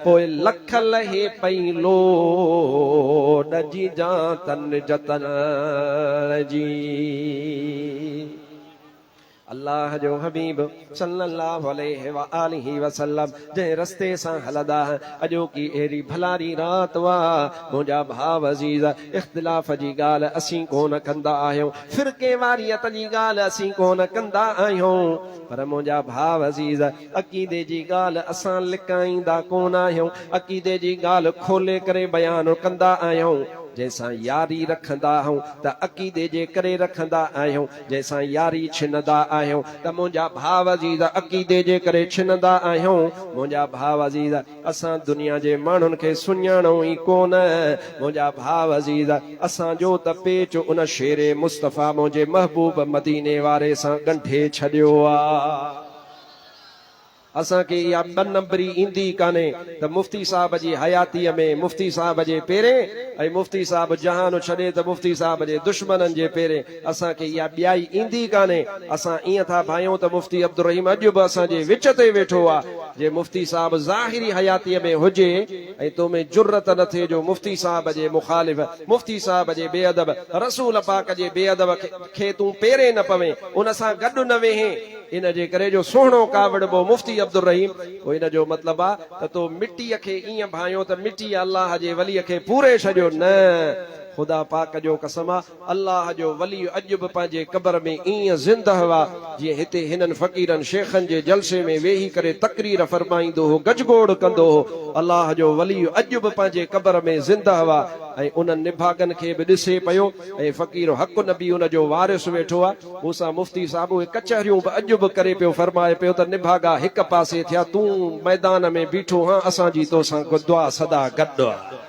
पोइ लख लहे पई लोड जी जा तन जतन जी अल्लाह जो हबीब सल्लल्लाहु अलैहि व आलिहि वसल्लम जे रस्ते सां हलदा अजो की एरी भलारी रात वा मुंहिंजा भाव अज़ीज़ इख्तिलाफ जी ॻाल्हि असीं कोन कंदा आहियूं फिरके वारियत जी ॻाल्हि असीं कोन कंदा आहियूं पर मुंहिंजा भाव अज़ीज़ अक़ीदे जी ॻाल्हि असां लिकाईंदा कोन आहियूं अक़ीदे जी ॻाल्हि खोले करे बयान कंदा आहियूं जैसा यारी रखंदा आहियूं त अक़ीदे जे करे रखंदा आहियूं जैसा यारी छिनंदा आहियूं त मुंहिंजा भाव अज़ीज़ अक़ीदे जे करे छिनंदा आहियूं मुंहिंजा भाव अज़ीज़ असां दुनिया जे माण्हुनि खे सुञाणो ई कोन मुंहिंजा भाव अज़ीज़ असांजो त पेच उन शेरे मुस्तफ़ा मुंहिंजे महबूब मदीने वारे सां ॻंढे छॾियो आहे असांखे इहा ॿ नंबरी ईंदी कान्हे त मुफ़्ती साहब जी हयातीअ में मुफ़्ती साहब जे पेरे ऐं मुफ़्ती साहब जहान छॾे त मुफ़्ती साहब जे दुश्मननि जे पेरे असांखे इहा ॿियाई ईंदी कान्हे असां ईअं था भायूं त मुफ़्ती अब्दुल रहीम अॼु बि असांजे विच ते वेठो आहे जे मुफ़्ती साहब ज़ाहिरी हयातीअ में हुजे ऐं तो में जुर्रत न थिए जो मुफ़्ती साहब जे मुखालिफ़ मुफ़्ती साहब जे बेअदब रसूल पाक जे बेअदब खे तूं पेरे न पवे उन सां गॾु न वेहे इन जे करे जो सोहणो कावड़बो मुफ़्ती अब्दुल रहीम इन जो मतिलबु आहे त तो मिटीअ खे ईअं भायो त मिटी अल्लाह जे वलीअ खे पूरे छॾियो न ख़ुदा पाक जो कसम आहे अल्लाह जो वली अॼु बि पंहिंजे क़ब्र में ईअं ज़िंदा हुआ जीअं हिते हिननि फ़क़ीरनि शेखनि जे जलसे में वेही करे तकरीर फरमाईंदो हो गजगोड़ कंदो हो अल्लाह जो वली अॼु बि पंहिंजे क़ब्र में ज़िंदा हुआ ऐं उन्हनि निभागनि खे बि ॾिसे पियो ऐं फ़क़ीर हक़ नबी उन जो वारिस वेठो आहे मूंसां मुफ़्ती साहिब उहे कचहरियूं बि अॼु बि करे पियो फरमाए पियो त निभागा हिक पासे थिया तूं मैदान में बीठो हां असांजी तोसां दुआ सदा गॾु आहे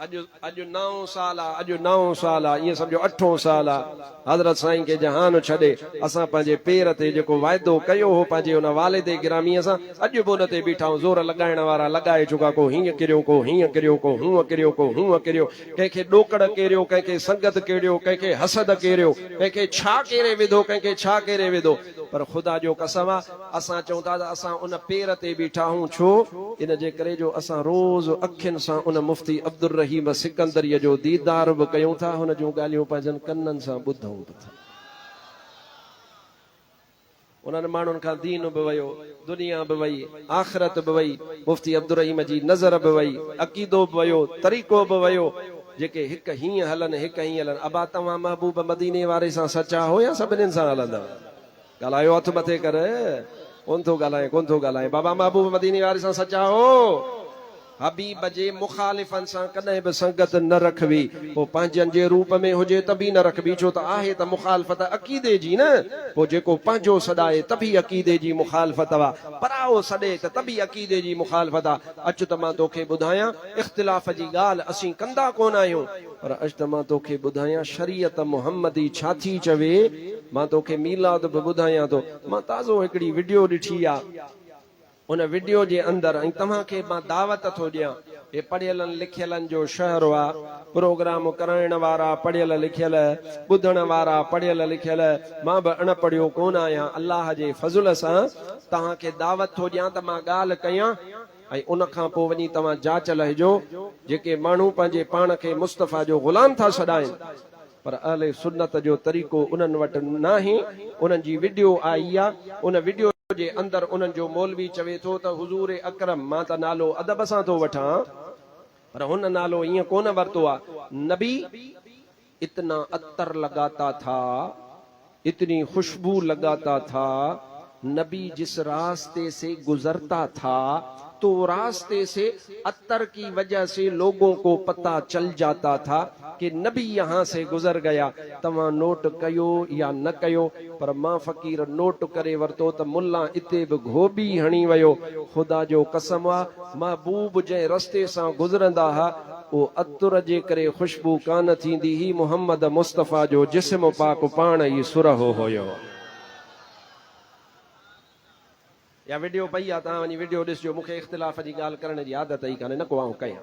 अॼु 9 साल आहे अॼु 9 साल आहे ईअं सम्झो 8 साल आहे हज़रत साईं खे जहान छॾे असां पंहिंजे पेर ते जेको वाइदो कयो हो पंहिंजे उन वालिदे गिरामीअ सां अॼु बि उन ते बीठा आहियूं ज़ोर लॻाइण वारा लॻाए चुका को हीअं किरियो को हीअं किरियो को हूअं किरियो को हूअं किरियो कंहिंखे ॾोकड़ केरियो कंहिंखे संगत केरियो कंहिंखे हसद केरियो कंहिंखे छा केरे विधो कंहिंखे छा केरे विधो पर ख़ुदा जो कसम आहे असां चऊं था त असां उन पेर ते बीठा आहियूं छो इन जे करे जो असां रोज़ अखियुनि सां उन मुफ़्ती अब्दुर रहीम सिकंदरीअ जो दीदार बि कयूं था हुन जूं ॻाल्हियूं पंहिंजनि कननि सां ॿुधूं बि था उन्हनि माण्हुनि खां दीन बि वयो दुनिया बि वई आख़िरत बि वई मुफ़्ती अब्दुर रहीम जी नज़र बि वई अक़ीदो बि वयो तरीक़ो बि वयो जेके हिक हीअं हलनि हिक हीअं हलनि अबा तव्हां महबूब मदीने वारे सां सचा हो या सभिनीनि सां हलंदव ॻाल्हायो हथ मथे कर कोन थो ॻाल्हाए बाबा महबूब मदीने वारे सां सचा हो हबीब जे मुखालिफनि सां कॾहिं बि संगत न रखबी पोइ पंहिंजनि जे रूप में हुजे त बि न रखबी छो त आहे त मुखालफ़त अक़ीदे जी न पोइ जेको पंहिंजो सॾाए त बि अक़ीदे जी मुखालफ़त वा पराओ सॾे त बि अक़ीदे जी मुखालफ़त आहे अचु त मां तोखे ॿुधायां इख़्तिलाफ़ जी ॻाल्हि असीं कंदा कोन आहियूं पर अचु त मां तोखे ॿुधायां शरीयत मुहम्मदी छा थी चवे मां तोखे मीलाद बि ॿुधायां थो मां ताज़ो हिकिड़ी वीडियो ॾिठी आहे उन वीडियो जे अंदर ऐं तव्हांखे मां दावत थो ॾियां हे पढ़ियलनि लिखियलनि जो शहर आहे प्रोग्राम कराइण वारा पढ़ियल लिखियल ॿुधण वारा पढ़ियल लिखियल मां बि अणपढ़ियो कोन आहियां अल्लाह जे फज़ुल सां तव्हांखे दावत थो ॾियां त मां ॻाल्हि कयां ऐं उन खां पोइ वञी तव्हां जांच लहिजो जेके माण्हू पंहिंजे पाण खे मुस्तफ़ा जो ग़ुलाम था छॾाइनि पर अहले सुन्नत जो तरीक़ो उन्हनि वटि न आहे उन्हनि जी वीडियो आई आहे उन वीडियो जे अंदर उन्हनि जो मौलवी चवे थो त हुज़ूर अकरम मां त नालो अदब सां थो वठां पर हुन नालो ईअं कोन वरितो आहे नबी इतना अतर लगाता था इतनी खुशबू लगाता था नबी जिस रास्ते से गुजरता था तो रास्ते से अतर की वजह से लोगों को पता चल जाता था कि नबी यहाँ से गुजर गया तव्हां नोट कयो या न कयो पर मां फ़कीर नोट करे वरितो त मुल्ला इते बि घोबी हणी वियो ख़ुदा जो कसम आहे महबूब जंहिं रस्ते सां गुज़रंदा हुआ उहो अतर जे करे खुशबू कान थींदी ही मुहम्मद मुस्तफ़ा जो जिस्म पाक पाण ई सुरहो हुयो या वीडियो पई आहे तव्हां वञी वीडियो ॾिसजो मूंखे इख़्तिलाफ़ जी ॻाल्हि करण जी आदत ई कान्हे न को आऊं कयां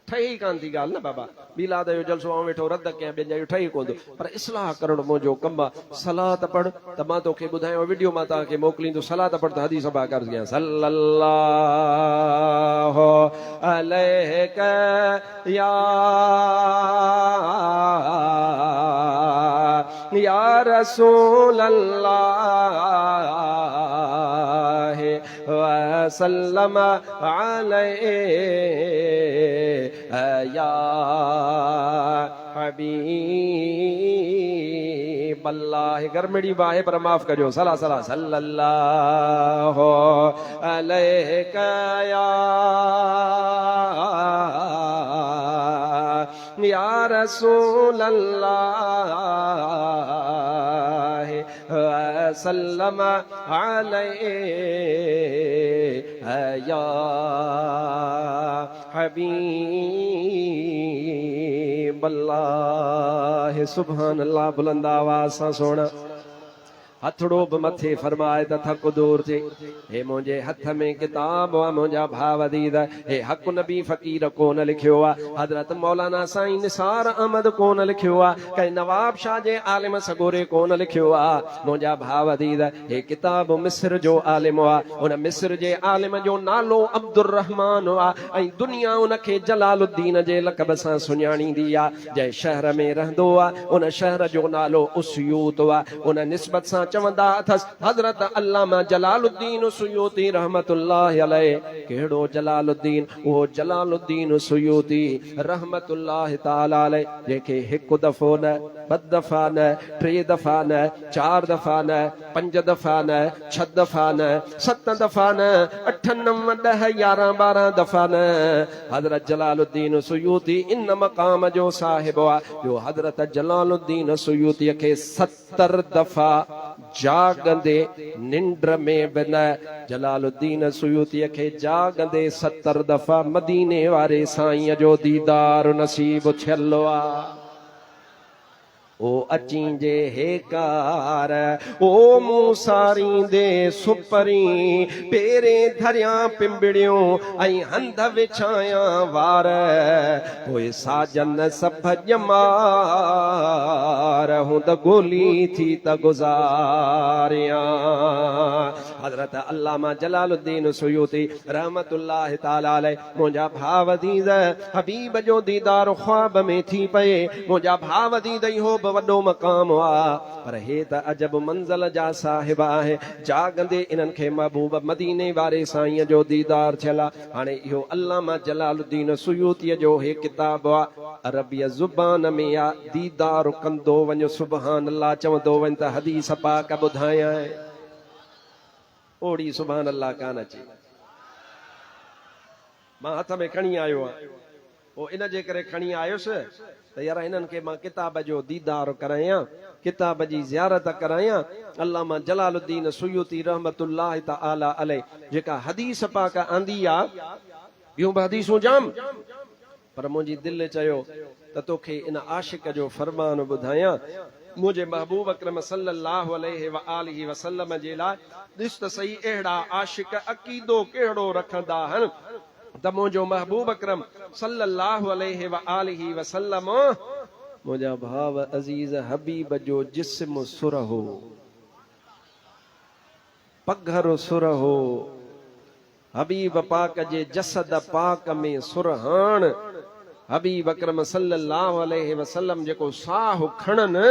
ठही कान थी ॻाल्हि न बाबा मीलाद जो जलसो आऊं वेठो रद्द कयां ॿियनि जा ठही कोन थो पर इस्लाह करणु मुंहिंजो कमु आहे सलात पढ़ त मां तोखे ॿुधायां वीडियो मां तव्हांखे मोकिलींदो सलात पढ़ त हदीस बा कर्ज़ कयां सल्लल्लाहु अलैहि या रसूल अल्लाह वसल्लम अलैहि या हबीब अल्लाह गरमड़ी बाहे पर माफ कजो सला सला सल्लल्लाहु अलैहि या रसूल अल्लाह वसल्लम अलैहि या हबीब अल्लाह सुभान अल्लाह बुलंद आवाज़ सां सोना हथड़ो बि मथे फरमाए त थक दूर थिए हे मुंहिंजे हथ में किताब आहे मुंहिंजा भाव दीद हे हक़ नबी फ़कीर कोन लिखियो आहे हज़रत मौलाना साईं निसार अहमद कोन लिखियो आहे कंहिं नवाब शाह जे आलिम सगोरे कोन लिखियो आहे मुंहिंजा भाव दीद हे किताब मिस्र जो आलिम आहे उन मिस्र जे आलिम जो नालो अब्दुर रहमान आहे ऐं दुनिया उनखे जलालुद्दीन जे लक़ब सां सुञाणींदी आहे जंहिं शहर में रहंदो आहे उन शहर जो नालो उस्यूत आहे उन निस्बत सां चवंदा अथस हज़रत अल्लामा जलालुद्दीन सुयूती रहमतुल्लाहि अलैहि। कहिड़ो जलालुद्दीन? वो जलालुद्दीन सुयूती रहमतुल्लाहि ताला अलैहि, जंहिंखे हिकु दफ़ो न, ॿ दफ़ा न, 3 दफ़ा न, 4 दफ़ा न, 5 दफ़ा न, 6 दफ़ा न, 7 दफ़ा न, 8 9 10 11 12 दफ़ा न। हज़रत जलालुद्दीन सुयूती इन मक़ाम जो साहिब हुआ जो हज़रत जलालुद्दीन सुयूती खे 70 दफ़ा जागंदे निंड में बि न, जलालुद्दीन सुयूती खे जागंदे 70 दफ़ा मदीने वारे साईं जो दीदार नसीब थियल हुआ। ओ अची जे हेकार ओ मूसारी दे सुपरी पेरे धरिया पिंबड़ियों आई हंध विछाया वार पोए साजन सब जमार हूं त गोली थी त गुजारिया। हजरत अल्लामा जलालुद्दीन सुयूती रहमतुल्लाहि ताला अलैहि मुंहिंजा भाव दीद हबीब जो दीदार ख्वाब में थी पए। मुंहिंजा भाव दीद हो वॾो मक़ाम हुआ, पर हे त अजब मंज़ल जा साहिब आहे। जागंदे इन्हनि खे महबूब मदीने वारे साईं जो दीदार थियल आहे। हाणे इहो अल्लामा जलालुद्दीन सुयूतीअ जो हे किताब आहे, अरबीअ ज़ुबान में आहे। दीदार कंदो वञो सुभान अल्लाह, चवंदो वञ त हदीस पाक ॿुधायां, ओड़ी सुभान अल्लाह कान अचे। मां हथ में खणी आयो आहियां, पोइ इन जे करे खणी आयुसि त यार हिननि खे मां किताब जो दीदार करायां, किताब जी ज़ियारत करायां। अल्लामा जलालुद्दीन सुयूती रहमतुल्लाहि ताला अलैहि जेका हदीस पाक आंदी आहे, ॿियूं बि हदीसूं जाम, पर मुंहिंजी दिलि चयो त तोखे इन आशिक जो फरमान ॿुधायां। मुंहिंजे महबूब अकरम सल्लल्लाहु अलैहि व आलिहि वसल्लम जे लाइ ॾिस त सही अहिड़ा आशिक अक़ीदो कहिड़ो रखंदा आहिनि त मुंहिंजो महबूब अकरम सल्लल्लाहु अलैहि व आलिहि वसल्लम मुंहिंजा भाव अज़ीज़ हबीब जो जिस्म सुर हो, पघर सुर हो। हबीब पाक जे जसद पाक में सुरहान हबीब अकरम सल्लल्लाहु अलैहि वसल्लम जेको साह खणनि,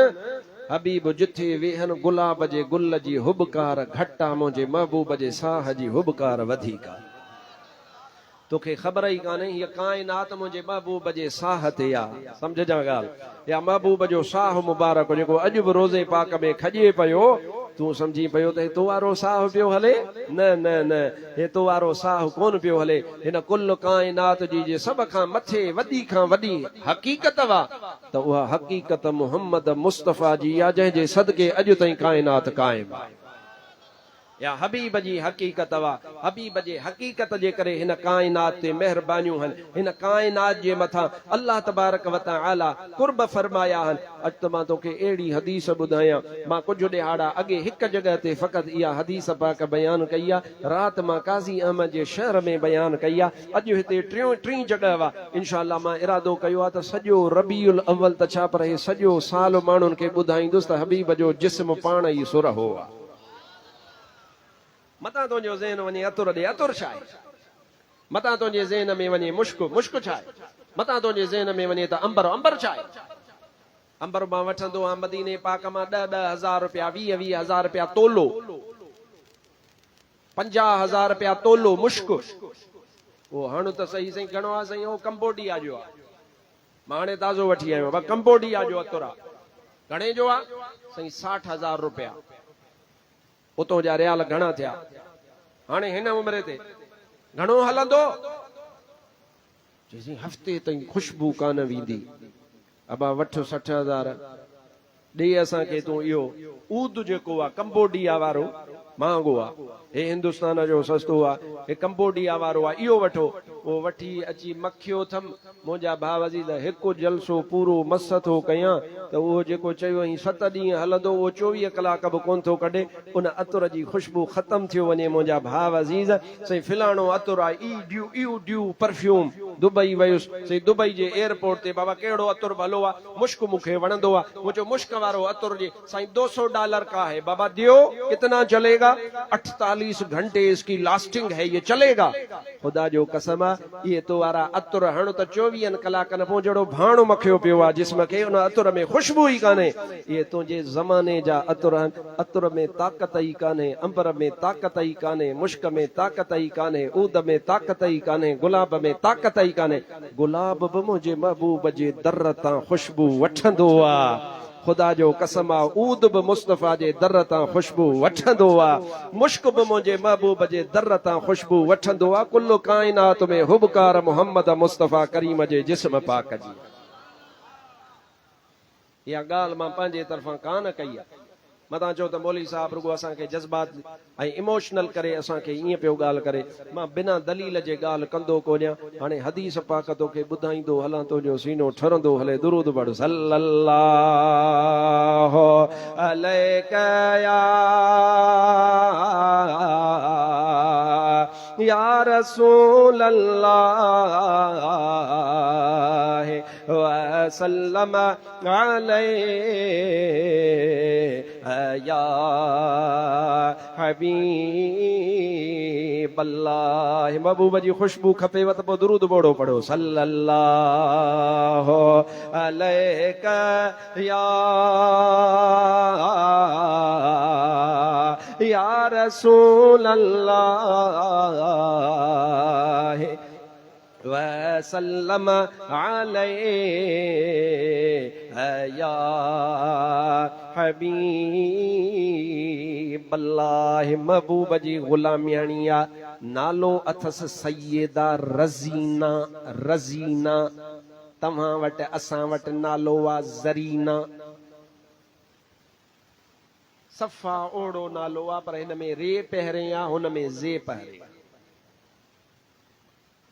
हबीब जिथे वेहन गुलाब जे गुल जी हुबकार घटा, मुंहिंजे महबूब जे साह जी हुबकार वधीक। तोखे ख़बर ई कान्हे हीअ काइनात मुंहिंजे महबूब जे साह ते आहे। सम्झ जा ॻाल्हि, या महबूब जो साह मुबारक जेको अॼु बि रोज़े पाक में खॼे पियो, तूं सम्झी पियो त हितो वारो साह पियो हले? न न न, हितो वारो साह कोन पियो हले। हिन कुल काइनात जी जे सभ खां मथे वॾी खां वॾी हक़ीक़त वा त उहा हक़ीक़त मुहम्मद मुस्तफ़ा जी आहे, जंहिंजे सदके अॼु ताईं काइनात क़ाइम आहे। या हबीब जी हक़ीक़त वा, हबीब जे हक़ीक़त जे करे हिन काइनात ते मेहरबानियूं आहिनि। हिन काइनात जे मथां अल्लाह तबारक व तआला कुर्ब फरमाया आहिनि। अॼु त मां तोखे अहिड़ी हदीस ॿुधायां, मां कुझु ॾिहाड़ा अॻे हिकु जॻह ते फ़क़ति इहा हदीस पाक बयानु कई आहे, राति मां काज़ी अहमद जे शहर में बयानु कई आहे। अॼु हिते टीं जॻह वा इंशाअल्लाह मां इरादो कयो आहे त सॼो रबीउल अव्वल त छा पर हे सॼो साल माण्हुनि खे ॿुधाईंदुसि त हबीब जो जिस्म पाण ई सुर हो आहे। मतां तुंहिंजो ज़हन वञे अतुर ॾे, अतुर छा आहे? मतां तुंहिंजे ज़हन में वञे मुश्क, मुश्क छा आहे? मतां तुंहिंजे ज़हन में वञे त अंबर, अंबर छा आहे? अंबर मां वठंदो आहियां मदीने पाक मां 10-10 हज़ार रुपया, 20-20 हज़ार रुपया तोलो, 50,000 रुपया तोलो मुश्क। उहो हण त सही साईं, घणो आहे साईं? उहो कंबोडिया जो आहे, मां हाणे ताज़ो वठी आयो आहियां। कंबोडिया जो अतुर आहे, घणे जो आहे साईं? 60,000 रुपया। उतो जा रियाल घणा थिया? हाणे हिन उमिरि ते घणो हलंदो? जेसीं हफ़्ते ताईं खुशबू कान वेंदी। अबा वठ 60,000 ॾे असांखे तूं। इहो ऊद जेको आहे कंबोडिया वारो महांगो आहे, हे हिंदुस्तान जो सस्तो आहे। हे कंबोडिया वारो आहे, इहो वठो। उहो वठी अची मखियो थम। मुंहिंजा भाउ अज़ीज़ हिकु जलसो पूरो मस थो कयां त उहो जेको चयो 7 ॾींहं हलंदो, उहो 24 कलाक बि कोन थो कढे। उन अतुर जी खुशबू ख़तम थियो वञे। मुंहिंजा भाउ अज़ीज़ साईं फिलाणो अतुर आहे, ई ड्यू परफ्यूम। दुबई वयुसि साईं, दुबई जे एयरपोर्ट ते बाबा कहिड़ो अतुर भलो आहे? मुश्क मूंखे वणंदो आहे। मुंहिंजो मुश्क वारो अतुर जे साईं $200 का है। बाबा दियो, कितना चलेगा? 48 घंटे इसकी लास्टिंग है, ये चलेगा। खुदा जो कसम ये तो वारा अतुर हण तो 24 कलाकनि पोइ जहिड़ो भाणो मखियो पियो आहे जिस्म खे, उन अतुर में ख़ुशबू ई कान्हे। ये तुंहिंजे ज़माने जा अतुर आहिनि, अतुर में ताक़त ई कान्हे, अंबर में ताक़त ई कान्हे, मुश्क में ताक़त ई कान्हे, ऊद में ताक़त ई कान्हे, गुलाब में ताक़त ई कान्हे। गुलाब बि मुंहिंजे महबूब जे दर तां ख़ुशबू वठंदो आहे। खुदा जो कसम आहे, ऊद बि मुस्तफ़ा जे दर तां ख़ुशबू वठंदो आहे, मुश्क बि मुंहिंजे महबूब जे दर तां ख़ुशबू वठंदो आहे। कुल काइनात में हुबकार मोहम्मद मुस्तफ़ा करीम जे जिस्म पाक जी। इहा ॻाल्हि मां पंहिंजे तरफ़ां कान कई आहे। मतां चओ त मौलवी साहब रुगो असांखे जज़्बात ऐं इमोशनल करे असांखे ईअं पियो ॻाल्हि करे, मां बिना दलील जे ॻाल्हि कंदो कोन्ह। हाणे हदीस पाक तोखे ॿुधाईंदो हलां, तुंहिंजो सीनो ठरंदो हले। दुरूद पढ़ सल्लल्लाहु अलैका या रसूल अल्लाह वसल्लम अलैका या हबीब अल्लाह। महबूब जी खुशबू खपेव त पोइ दुरूद बोड़ो पढ़ो सल्लल्लाहु अलैका या रसूल अल्लाह वसल्लम अलैका या हबीब अल्लाह। महबूब जी गुलामियाणी आ। नालो अथस सैयदा रज़ीना। रज़ीना तव्हां वटि असां वटि नालो आहे ज़रीना। सफ़ा ओड़ो नालो आहे, पर हिन में रे पहिरें आहे, हुन में ज़े पहिरें।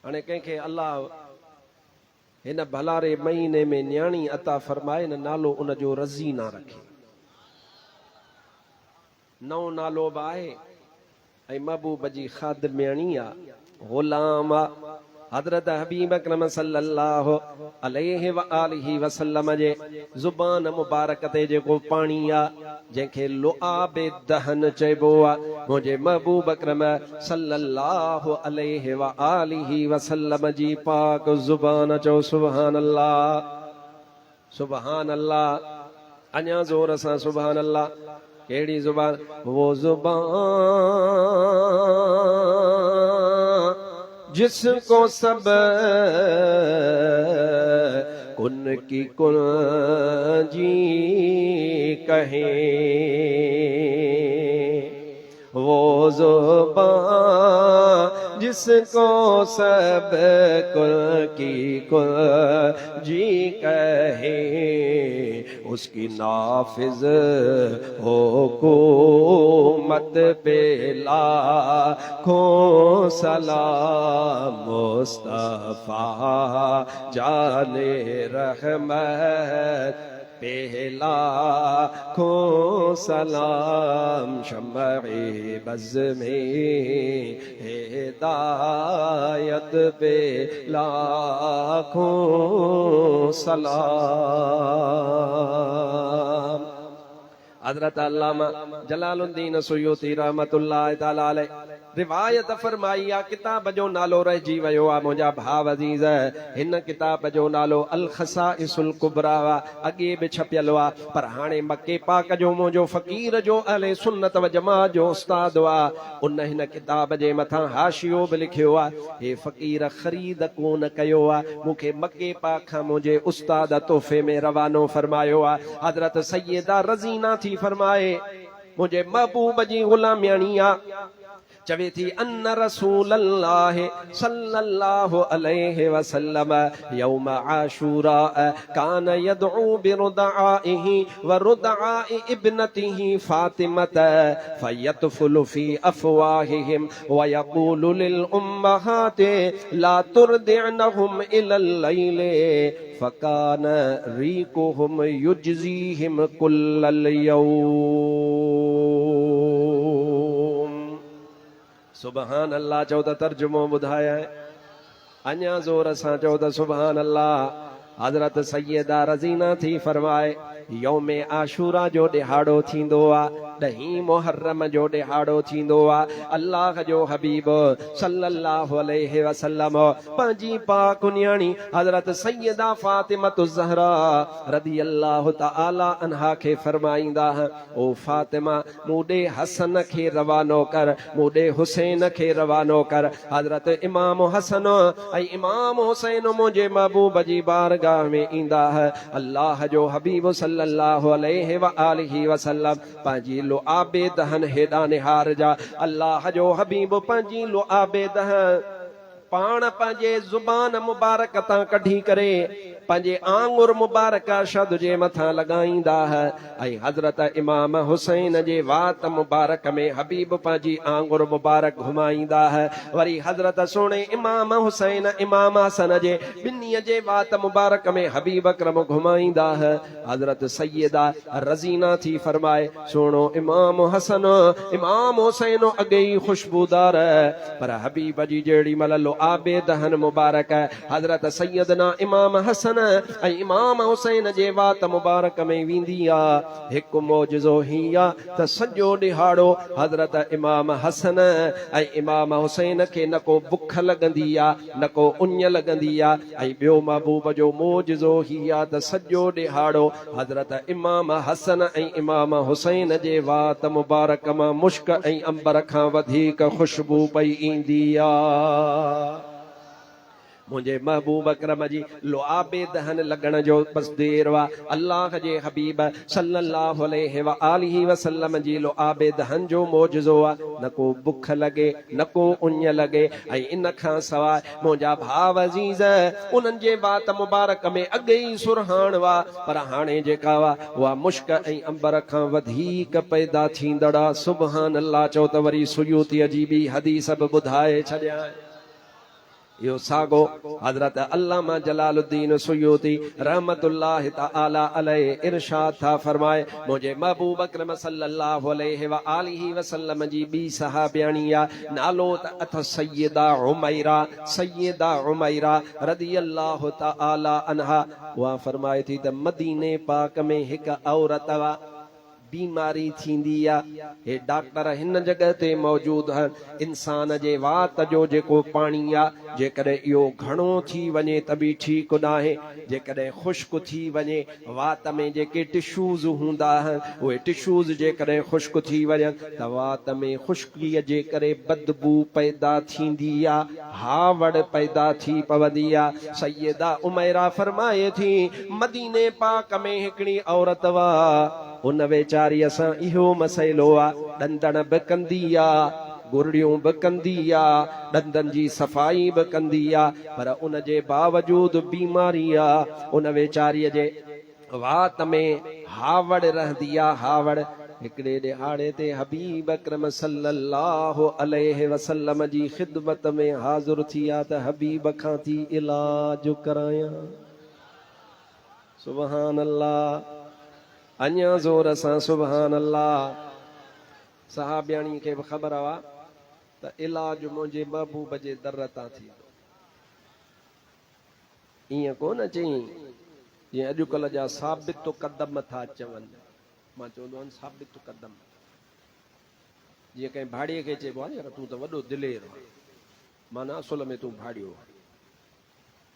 हाणे कंहिंखे अल्लाह हिन भलारे महीने में न्याणी अता फरमाए न, नालो उनजो रज़ीना रखे। नओं नालो बि आहे ऐं महबूब जी ख़ादिमियाणी आहे, ग़ुलाम आहे। हज़रत हबीब अकरम सल्लल्लाहु अलैहि व आलिहि वसल्लम जे ज़ुबान मुबारक ते जेको पाणी आहे, जंहिंखे लुआबे दहन चइबो आहे, मुंहिंजे महबूब अकरम सल्लल्लाहु अलैहि व आलिहि वसल्लम जी पाक ज़ुबान। चओ सुभान अल्लाह, सुभान अल्लाह, अञा ज़ोर सां सुभान अल्लाह। कहिड़ी ज़ुबान? वो ज़ुबान जिसको सब कुन की कुंजी कहे, वो ज़ुबान जिसको सब कुन की कुंजी कहे, उसकी नाफिज हुकूमत पे लाखों सलाम। मुस्तफा जाने रहमत पे लाखों सलाम। शम्मे बज़ में हिदायत पे लाखों सलाम। हज़रत अल्लामा जलालुद्दीन सुयूती रहमतुल्लाह तआला अलैह रिवायत फरमाई आहे, किताब जो नालो रहिजी वियो आहे मुंहिंजा भाउ अज़ीज़। हिन किताब जो नालो अल ख़साइसुल कुबरा अॻे बि छपियल आहे, पर हाणे मके पाक जो मुंहिंजो फ़क़ीर जो अहले सुन्नत व जमात जो उस्ताद आहे, उन हिन किताब जे मथां हाशियो बि लिखियो आहे। हे फ़क़ीर ख़रीद कोन कयो आहे, मूंखे मके पाक खां मुंहिंजे उस्ताद तोहफ़े में रवानो फरमायो आहे। हज़रत सैयदा रज़ीना थी फरमाए, मुंहिंजे महबूब जी ग़ुलामियाणी आहे। चवे थी अन्न रसूलल्लाह सल्लल्लाहु अलैहि वसल्लम यौम आशूरा कान यदउ बिरुदआइहि व रुदआइ इब्नतिहि फातिमत फयतफुलु फी अफवाहिहिम व यक़ूलु लिल उम्महाति ला तुरदिअनहुम इलल लैल फकान रीकुहुम युजजीहिम कुल्लल यौम। सुभान अल्लाह। चओ त तर्जुमो ॿुधाया आहे, अञा ज़ोर सां चओ त सुभान अल्लाह। हज़रत सैयदा रज़ीना थी फरमाए, यौम आशूरा जो ॾिहाड़ो थींदो आहे, 10 मुहर्रम जो ॾिहाड़ो थींदो आहे। अल्लाह जो हबीब सल्लल्लाहु अलैहि वसल्लम पंहिंजी पाक न्याणी हज़रत सैयदा फातिमतु ज़हरा रदियल्लाहु तआला अन्हा खे फरमाईंदा, ओ फातिमा मूॾे हसन खे रवानो कर, मूॾे हुसैन खे रवानो कर। हज़रत इमाम हसन ऐं इमाम हुसैन मुंहिंजे महबूब जी बारगाह में ईंदा है। अल्लाह जो हबीब सल्लल्लाहु अलैहि व आलिहि वसल्लम पंहिंजी लुआबे दहन हेॾा निहार जा। अल्लाह जो हबीब पंहिंजी लुआबे दहन पाण पंहिंजे ज़ुबान मुबारक तां कढी करे पंहिंजे आंगुर मुबारक शद जे मथां लॻाईंदा है ऐं हज़रत इमाम हुसैन जे वात मुबारक में हबीब पंहिंजी आंगुर मुबारक घुमाईंदा है। वरी हज़रत सोणे इमाम हुसैन इमाम हसन जे ॿिन्हीअ जे वात मुबारक में हबीब अकरम घुमाईंदा है। हज़रत सैयदा रज़ीना थी फरमाए, सोणो इमाम हसन इमाम हुसैन अॻे ई खुशबूदार है, पर हबीब जी जेड़ी मल आबे दहन मुबारक हज़रत सैयदना इमाम हसन ऐं इमाम हुसैन जे वात मुबारक में वेंदी आहे। हिकु मौजज़ो ही आहे त सॼो ॾिहाड़ो हज़रत इमाम हसन ऐं इमाम हुसैन खे न को बुख लॻंदी आहे, न को उञ लॻंदी आहे। ऐं ॿियो महबूब जो मौजज़ो ही आहे त सॼो ॾिहाड़ो हज़रत इमाम हसन ऐं इमाम हुसैन जे वात मुबारक मां मुश्क ऐं अंबर खां वधीक खुशबू पई ईंदी आहे। मुझे महबूब अकरम जी लुआबे दहन लगन जो बस देर वा। अल्लाह जे हबीब सल्लल्लाहु अलैहि व आलिहि वसल्लम जी लुआबे दहन जो मौजज़ो आ। न को बुख लगे न को उञ लगे। ऐं इन खां सवाइ मुंहिंजा भाव अज़ीज़ उन्हनि जे बात मुबारक में अॻे ई सुरहान वा, पर हाणे जेका वा उहा मुश्क ऐं अंबर खां वधीक पैदा थींदड़ा। सुभान अल्लाह चओ त वरी सुयूती अजीबी हदीस बि ॿुधाए छॾिया। यो सागो हज़रत अल्लामा जलालुद्दीन सुयूती रहमतुल्लाहि तआला अलैहि इरशाद था फरमाए, मुझे महबूब अकरम सल्लल्लाहु अलैहि व आलिहि वसल्लम जी बी सहाबियाणी आहे, नालो त अथ सैयदा उमैरा रदियल्लाहु तआला अन्हा। उहा फरमाए थी त मदीने पाक में हिकु औरत वा, बीमारी थींदी आहे, हे डॉक्टर हिन जगह ते मौजूद आहिनि। इंसान जे वात जो जेको पाणी आहे जेकॾहिं इहो घणो थी वञे त बि ठीकु न आहे। जेकॾहिं ख़ुश्क थी वञे वात में जेके टिशूज़ हूंदा आहिनि उहे टिशूज़ जेकॾहिं ख़ुश्क थी वञनि त वात में ख़ुश्कीअ जे करे बदबू पैदा थींदी आहे, हावड़ पैदा थी पवंदी आहे। सैयदा उमैरा फरमाए थी मदीने पाक में हिकिड़ी औरत वा, उन वेचारीअ सां इहो मसइलो आहे, ॾंदण बि कंदी आहे, गुरड़ियूं बि कंदी आहे, ॾंदनि जी सफ़ाई बि कंदी आहे, पर उन जे बावजूद बीमारी आहे। उन वेचारीअ जे वात में हावड़ रहंदी आहे, हावड़। हिकिड़े ॾिहाड़े ते हबीब अकरम सल्लल्लाहु अलैहि वसल्लम जी ख़िदमत में हाज़िर थी आहे त हबीब खां थी इलाज करायां। सुभान अल्लाह, अञा ज़ोर सां सुभान अल्लाह। सहाबियाणी खे बि ख़बर हुआ त इलाज मुंहिंजे महबूब जे दर तां थींदो। ईअं कोन चई जीअं अॼुकल्ह जा साबित कदम था चवनि। मां चवंदो आहियां साबित कदम, जीअं कंहिं भाड़ीअ खे चइबो आहे यार तूं त वॾो दिलेर आहे, माना असुल में तूं भाड़ियो आहे।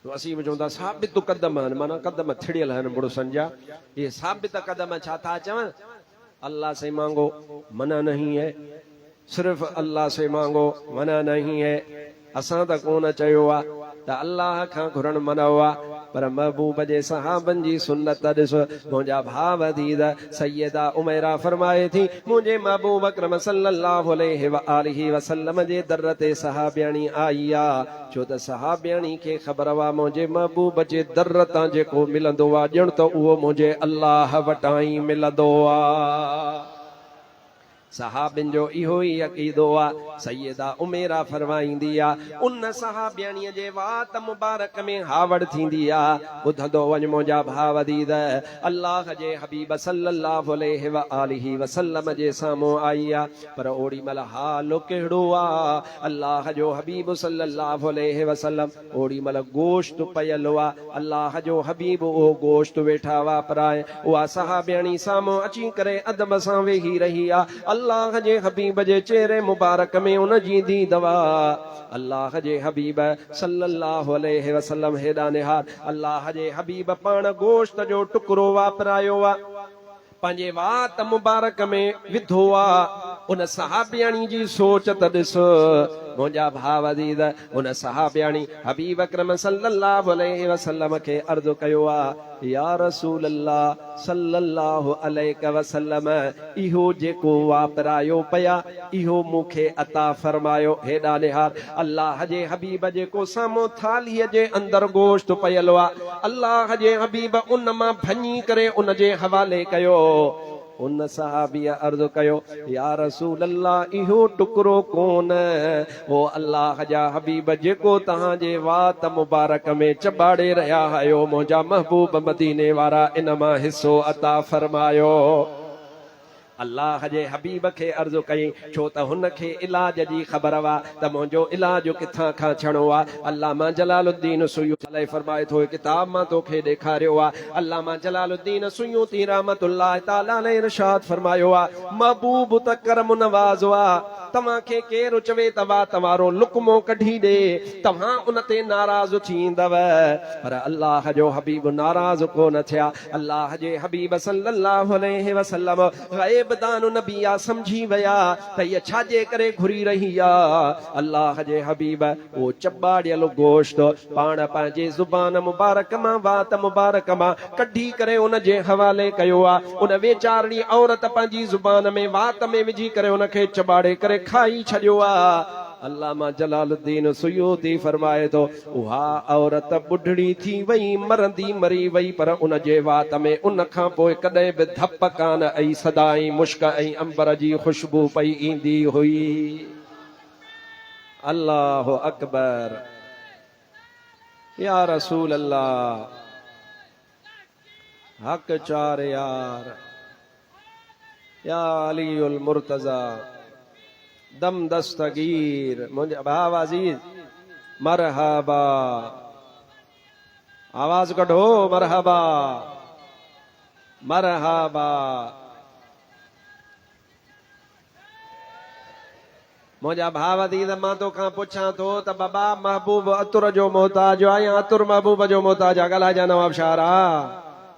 असीं बि चवंदा साबित कदम आहिनि, माना कदम थिड़ियल आहिनि मुड़ुसनि जा। ये साबित कदम छा था चवनि? अल्लाह से मांगो मना नहीं है, सिर्फ अल्लाह से मांगो मना नहीं है। असां त कोन चयो आहे त अल्लाह खां घुरण मना आहे, पर महबूब जे सहाबनि जी सुन्नत ॾिस। मुंहिंजा भाव अज़ीज़ सैयदा उमैरा फरमाए थी मुंहिंजे महबूब अकरम सल्लल्लाहु अलैहि व आलिहि वसल्लम जे दर ते सहाबियाणी आई आहे, छो त सहाबियाणी खे ख़बर आहे मुंहिंजे महबूब जे दर तां जेको मिलंदो आहे ॼण त उहो मुंहिंजे अल्लाह वटां ई मिलंदो आहे। सहाबिन जो इहो ई अक़ीदो आहे। सैयदा उमेरा फरमाईंदी आहे उन सहाबियाणीअ जे वात मुबारक में हावड़ थींदी आहे। ॿुधंदो वञ मुंहिंजा भाउ अदीद, अल्लाह जे हबीब सल्लल्लाहु अलैहि व आलिहि वसल्लम जे साम्हूं आई आहे, पर ओड़ी महिल हाल कहिड़ो आहे। अल्लाह जो हबीब सल्लल्लाहु अलैहि वसल्लम ओड़ी महिल गोश्त पयलो आहे। अल्लाह जो हबीब उहो गोश्त वेठा वापराए, उहा सहाबियाणी साम्हूं अची करे अदब सां वेही रही आहे। अल्लाह जे हबीब जे चेहरे मुबारक में उन जी दी दवा। अल्लाह जे हबीब सल्लल्लाहु अलैहि वसल्लम हेॾा निहार अल्लाह जे हबीब पाण गोश्त जो टुकड़ो वापरायो आहे, पंहिंजे वात मुबारक में विधो आहे। उन सहाबियाणी जी सोच त ॾिस मुंहिंजा भाउ अदीद, उन सहाबियाणी हबीब अकरम सल्लल्लाहु अलैहि वसल्लम खे अर्ज़ु कयो आहे, या रसूल अल्लाह सल्लल्लाहु अलैहि वसल्लम, इहो जेको वापरायो पिया इहो मूंखे अता फरमायो। हेॾा निहार अल्लाह जे हबीब जेको साम्हूं थालीअ जे अंदर गोश्त पयलो आहे, अल्लाह जे हबीब उन मां भञी करे उन जे हवाले कयो। उन सहाबीअ अर्ज़ु कयो, या रसूल अल्लाह इहो टुकड़ो कोन, ओ अल्लाह जा हबीब जेको तव्हांजे वात मुबारक में चॿाड़े रहिया आहियो, मुंहिंजा महबूब मदीने वारा इन मां हिसो अता फरमायो। अल्लाह जे हबीब खे अर्ज़ु कई, छो त हुन खे इलाज जी ख़बर हुआ त मुंहिंजो इलाज किथां खां छणो आहे। अल्लामा जलालुद्दीन सुयूती फरमाए थो, किताब मां तोखे ॾेखारियो आहे। अल्लामा जलालुद्दीन सुयूती रहमतुल्लाह ताला अलैहि इरशाद फरमायो आहे, महबूब त करम नवाज़ आहे, तव्हांखे केरु चवे तव्हां तव्हारो लुकमो कढी ॾे तव्हां उन ते नाराज़ थींदव, पर अल्लाह जो हबीब नाराज़ कोन थिया। अल्लाह जे हबीब सल्लल्लाहु अलैहि वसल्लम ग़ैबदान नबी आ समझी विया त इहा छाजे करे घुरी रही आहे। अल्लाह जे हबीब वो चॿाड़ियल गोश्त पाण पंहिंजे ज़ुबान मुबारक मां वात मुबारक मां कढी करे उन जे हवाले कयो आहे। उन वेचारणी औरत पंहिंजी ज़ुबान में वात में विझी करे उन खे चॿाड़े करे खाई छॾियो आहे। अल्लामा जलालुद्दीन सुयूती फरमाए थो, उहा औरत बुढ़ड़ी थी वई, मरंदी मरी वई, पर उन जे वात में उन खां पोइ कॾहिं बि धप कान आई, सदाई मुश्क ऐं अंबर जी ख़ुशबू पई ईंदी हुई। अल्लाह अकबर, या रसूल अल्लाह, हक चार यार, या अलीउल मुर्तज़ा, दम दस्तगीर, मुझे भाव अजीज मरहबा, आवाज कढो मरहबा मरहबा। मुझा भाव अजीज मां तो खां पुछां थो त बाबा महबूब अतुर जो मोहताज आहे या अतुर महबूब जो मोहताज आहे? ॻाल्हाइजा नवाब शारा,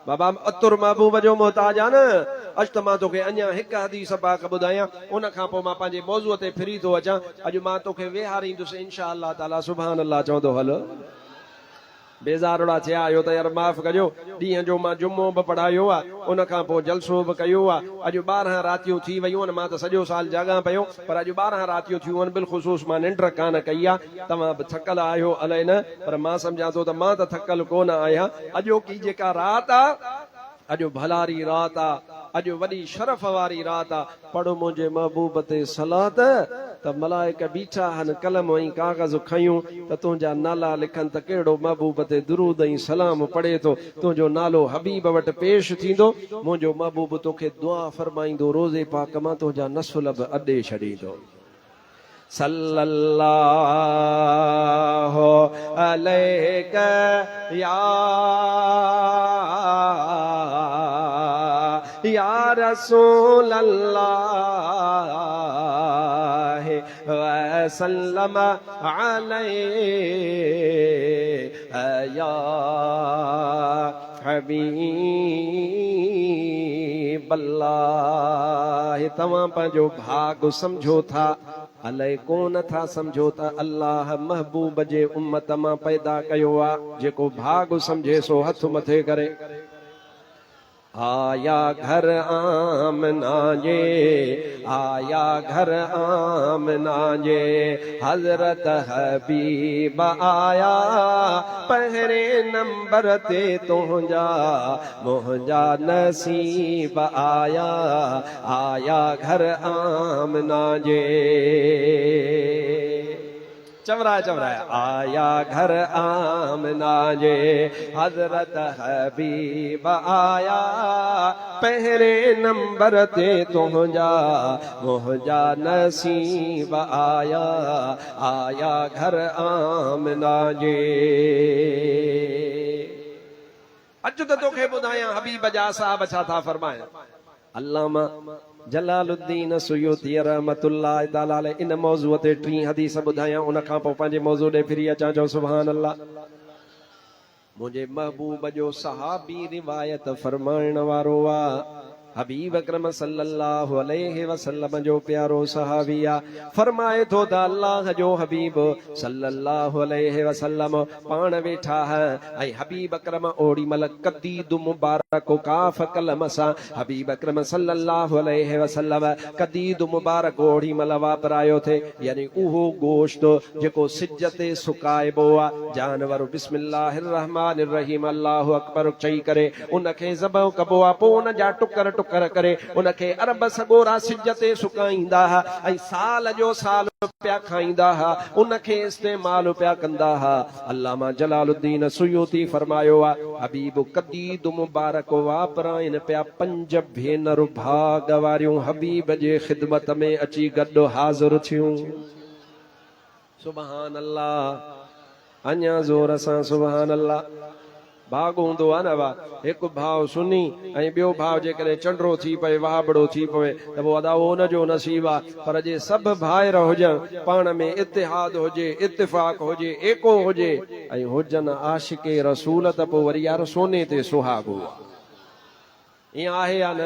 बाबा अतुर महबूब जो मोहताज आहे न? अॼु त मां तोखे अञा हिकु हदीस पाक ॿुधायां, उन खां पोइ मां पंहिंजे मौज़ूअ ते फिरी थो अचां। अॼु मां तोखे वेहारींदुसि इंशा अल्लाह ताला, सुभान अल्लाह चवंदो हलो। बेज़ारोड़ा थिया आहियो त यार माफ़ कजो, ॾींहं जो मां जुमो बि पढ़ायो आहे, उन खां पोइ जलसो बि कयो आहे। अॼु 12 रातियूं थी वयूं आहिनि, मां त सॼो साल जाॻां पियो, पर अॼु 12 रातियूं थियूं आहिनि, बिलख़ुसूस मां निंड कान कई आहे। तव्हां बि थकल आहियो अलाए न, पर मां सम्झां थो त मां त थकल कोन आहियां। अॼोकी जेका राति आहे, अॼु भलारी रात आ, अॼु वॾी शरफ वारी रात आ। पढ़ो मुंहिंजे महबूब ते सलात त मलाइक बीठा आहिनि, कलम ऐं कागज़ खयूं त तुंहिंजा नाला लिखनि त कहिड़ो महबूब ते दुरूद ऐं सलाम पढ़े थो, तुंहिंजो नालो हबीब वटि पेश थींदो। मुंहिंजो महबूब तोखे दुआ फरमाईंदो, रोज़े पाक मां तुंहिंजा नसुल बि अॾे छॾींदो। सल्लल्लाहु अलैहि या रसूल अल्लाह वसल्लम अलैहि या हबीब अल्लाह। तव्हां पंहिंजो भाग समझो था, अलाए कोन था समझो था। अल्लाह महबूब जे उम्मत मां पैदा कयो आहे, जेको भाग समझे सो हथ मथे करे। आया घर आमना जे, आया घर आमना जे, हजरत हबीब आया पहरे नंबर ते तुझा, मुझा नसीब आया, आया घर आमना जे। चवराया चवराया आया घर आमना जे, हजरत हबीब आया पहरे नंबर ते तुझा, मुझा नसीब आया, आया घर आमना जे। अज त तोखे ॿुधायां हबीब जा साहब छा था फरमाया। अल्लामा जलालुद्दीन सुयूती रहमतुल्लाह ताला अलैह इन मौज़ूअ ते 3 हदीस ॿुधायां, उन खां पोइ पंहिंजे मौज़ू ॾे फिरी अचां। चओ सुभान अल्लाह। मुंहिंजे महबूब जो सहाबी रिवायत फरमाइण वारो आहे, हबीब अकरम सल्लल्लाहु अलैहि वसल्लम जो प्यारो सहाबी आहे। फरमाए थो त अल्लाह जो हबीब सल्लल्लाहु अलैहि वसल्लम पाण वेठा है, ऐं हबीब अकरम ओड़ी मल कदीद मुबारक काफ कलम सां हबीब अकरम सल्लल्लाहु अलैहि वसल्लम कदीद मुबारक ओड़ी मल वापरायो थे, यानी उहो गोश्त जेको सिज ते सुकाइबो आहे, जानवर बिस्मिल्लाहिर रहमानिर रहीम अल्लाहु अकबर चई करे उनखे ज़बह कबो आहे, पोइ उन जा टुकर टुकर करे उनखे अरब सगोरा सिज ते सुकाईंदा हा, ऐं साल जो साल पिया खाईंदा हा, उनखे इस्तेमाल पिया कंदा हा। अल्लामा जलालुद्दीन सुयूती फरमायो आहे, हबीब कदीद मुबारक वापराइन पिया 5 भेनरूं भाग वारियूं हबीब जे ख़िदमत में अची गॾु हाज़िर थियूं। सुभान अल्लाह। अञा ज़ोर सां सुभान अल्लाह। भाग हूंदो आहे न वाह, हिकु भाउ सुनी ऐं ॿियो भाउ जेकॾहिं चंडरो थी पए वाहबड़ो थी पवे त पोइ अदा उनजो नसीब आहे, पर जे सभु भाइर हुजनि, पाण में इतिहाद हुजे, इतिफ़ाक़ हुजे, एको हुजे ऐं हुजनि आशिके रसूल, त पोइ वरी यार सोने ते सुहागो आहे। ईअं आहे या न?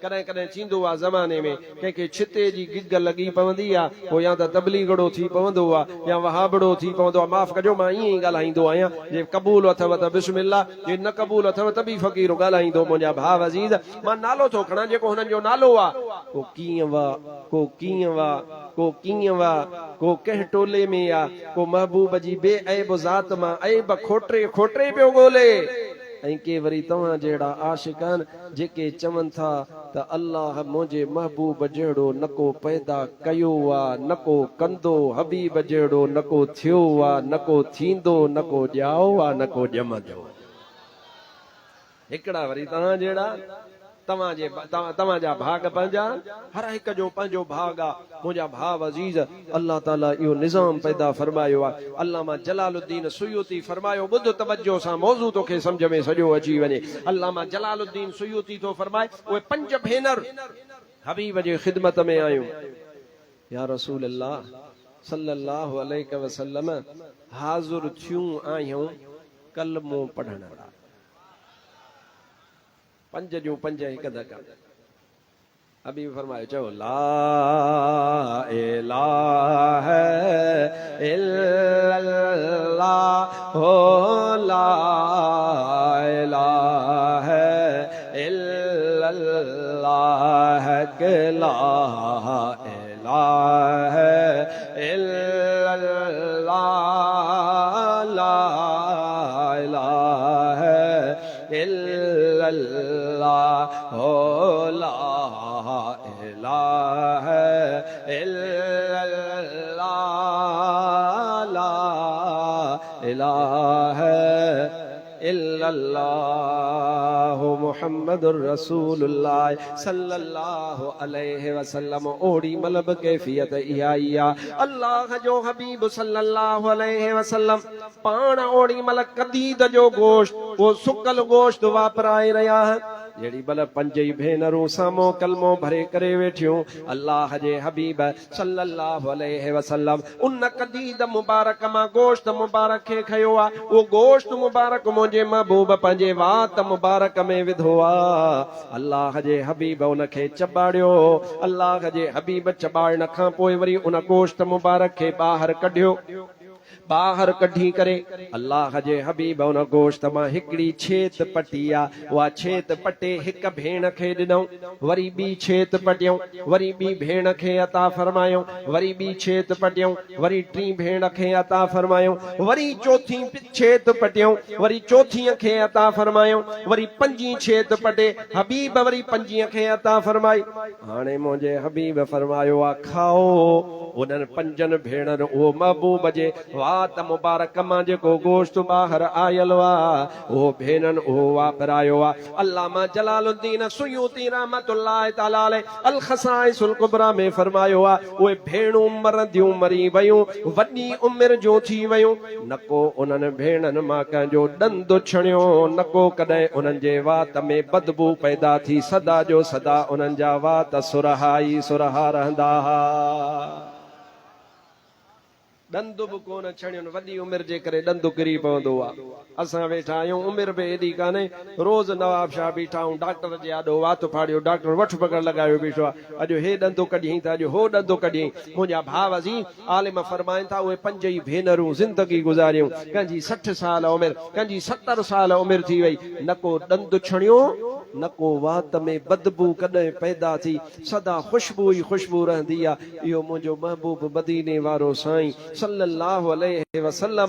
कॾहिं कॾहिं थींदो आहे ज़माने में कंहिंखे छिते जी गिग लॻी पवंदी आहे, पोइ या त तबलीगड़ो थी पवंदो आहे या वहाबड़ो थी पवंदो आहे। माफ़ कजो, मां ईअं ई ॻाल्हाईंदो आहियां, जे क़बूल अथव त बिस्मिल्लाह, जे न क़बूल अथव त बि फ़क़ीर ॻाल्हाईंदो। मुंहिंजा भाउ अज़ीज़, मां नालो थो खणा जेको हुननि जो नालो आहे, को कीअं वा, को कीअं वा, को कीअं वा, को कंहिं टोले में आहे, को महबूब जी बे ऐब ज़ात मां ऐब खोटरे खोटरे पियो ॻोल्हे, ऐं के वरी तव्हां जहिड़ा आशिकान जेके चवनि था त अल्लाह मुंहिंजे महबूब जहिड़ो न को पैदा कयो आहे, न को कंदो, हबीब जहिड़ो न को थियो आहे, न को थींदो, न को ॼाओ आहे, न को ॼमंदो। हिकिड़ा वरी तव्हां जहिड़ा, तव्हांजा भाग पंहिंजा, हर हिक जो पंहिंजो भाग आहे। मुंहिंजा भाउ अज़ीज़, अल्लाह ताला इहो निज़ाम पैदा फरमायो आहे। अल्लामा जलालुद्दीन सुयूती फरमायो, ॿुध तवज्जो सां, मौज़ू तोखे सम्झ में सॼो अची वञे। अल्लामा जलालुद्दीन सुयूती थो फरमाए, उहे 5 भेनर हबीब जे ख़िदमत में आयूं। या रसूल अल्लाह सल्लल्लाहु अलैहि वसल्लम हाज़िर थियूं आहियूं कलमो पढ़ण लाइ। 5 जूं 5 हिक धका। हबीब फरमायो, चओ ला इलाहा इल्लल्लाह, हो ला इलाहा इल्लल्लाह, ला इलाहा इल्लल्लाह, ला इलाहा इल्लल्लाह, हो ला इलाहा इल्लल्लाह, ला इलाहा इल्लल्लाह, मुहम्मदुर रसूलुल्लाह सल्लल्लाहु अलैहि वसल्लम। ओड़ी मलब कैफियत इहा ई आहे। अल्लाह जो हबीब सल्लल्लाहु अलैहि वसल्लम पाण ओड़ी मल कदीद जो गोश्त, वो सुकल गोश्त वापराए रहिया आहिनि। जहिड़ी भल 5 ई भेनरूं साम्हूं कलमो भरे करे वेठियूं, अल्लाह जे हबीब सल्लल्लाहु अलैहि वसल्लम उन कदीद मुबारक मां गोश्त मुबारक खे खयो आहे। उहो गोश्त मुबारक मुंहिंजे महबूब पंहिंजे वात मुबारक में विधो आहे। अल्लाह जे हबीब उनखे चॿाड़ियो। अल्लाह जे हबीब चॿाड़ण खां पोइ वरी उन गोश्त मुबारक खे ॿाहिरि कढियो। बाहर कढी करे अल्लाह जे हबीब उन गोश्त मां हिकड़ी छेत पटी आ उहा छेत पटे हिक भेण खे ॾिनऊं वरी ॿी छेत पटियऊं वरी ॿी भेण खे अता फरमायूं वरी ॿी छेत पटियऊं वरी टी भेण खे अता फरमायूं वरी चौथी छेत पटियऊं वरी चौथीअ खे अता फरमायूं वरी पंजी छेत पटे हबीब वरी पंजीअ खे अता फरमाई हाणे मुंहिंजे हबीब फरमायो आ खाओ उन्हनि पंजनि भेणनि उहो महबूब जे वात मुबारक मां जेको गोश्त ॿाहिर आयल आहे उहो भेननि उहो वापरायो आहे अल्लामा जलालुद्दीन सुयूती रहमतुल्लाह तआला अलैह अल खसाइसुल कुबरा में फरमायो आहे उहे भेणूं मरंदियूं मरी वयूं वॾी उमिरि जो थी वयूं न को उन्हनि भेणनि मां कंहिंजो ॾंदु छणियो न को कॾहिं उन्हनि जे वात में बदबू पैदा थी सदा जो सदा उन्हनि जा वात सुरहा ई सुरहा रहंदा हुआ ॾंदु बि कोन छणियुनि वॾी उमिरि जे करे ॾंदु किरी पवंदो आहे असां वेठा आहियूं उमिरि बि एॾी कान्हे रोज़ नवाब शाह बीठा आहियूं डॉक्टर जे आॾो वात फाड़ियो डॉक्टर वठ पकड़ लॻायो बीठो आहे अॼु हे ॾंदु कढियईं त अॼु हो ॾंदु कढियईं मुंहिंजा भाउ जी आलिम फरमाइनि था उहे पंज ई भेनरूं ज़िंदगी गुज़ारियूं कंहिंजी 60 साल उमिरि कंहिंजी 70 साल उमिरि थी वई न को ॾंदु छणियो न को वात में बदबू कॾहिं पैदा थी सदा ख़ुशबू ई ख़ुशबू रहंदी आहे इहो मुंहिंजो महबूब मदीने वारो साईं सल्लल्लाहु अलैहि वसल्लम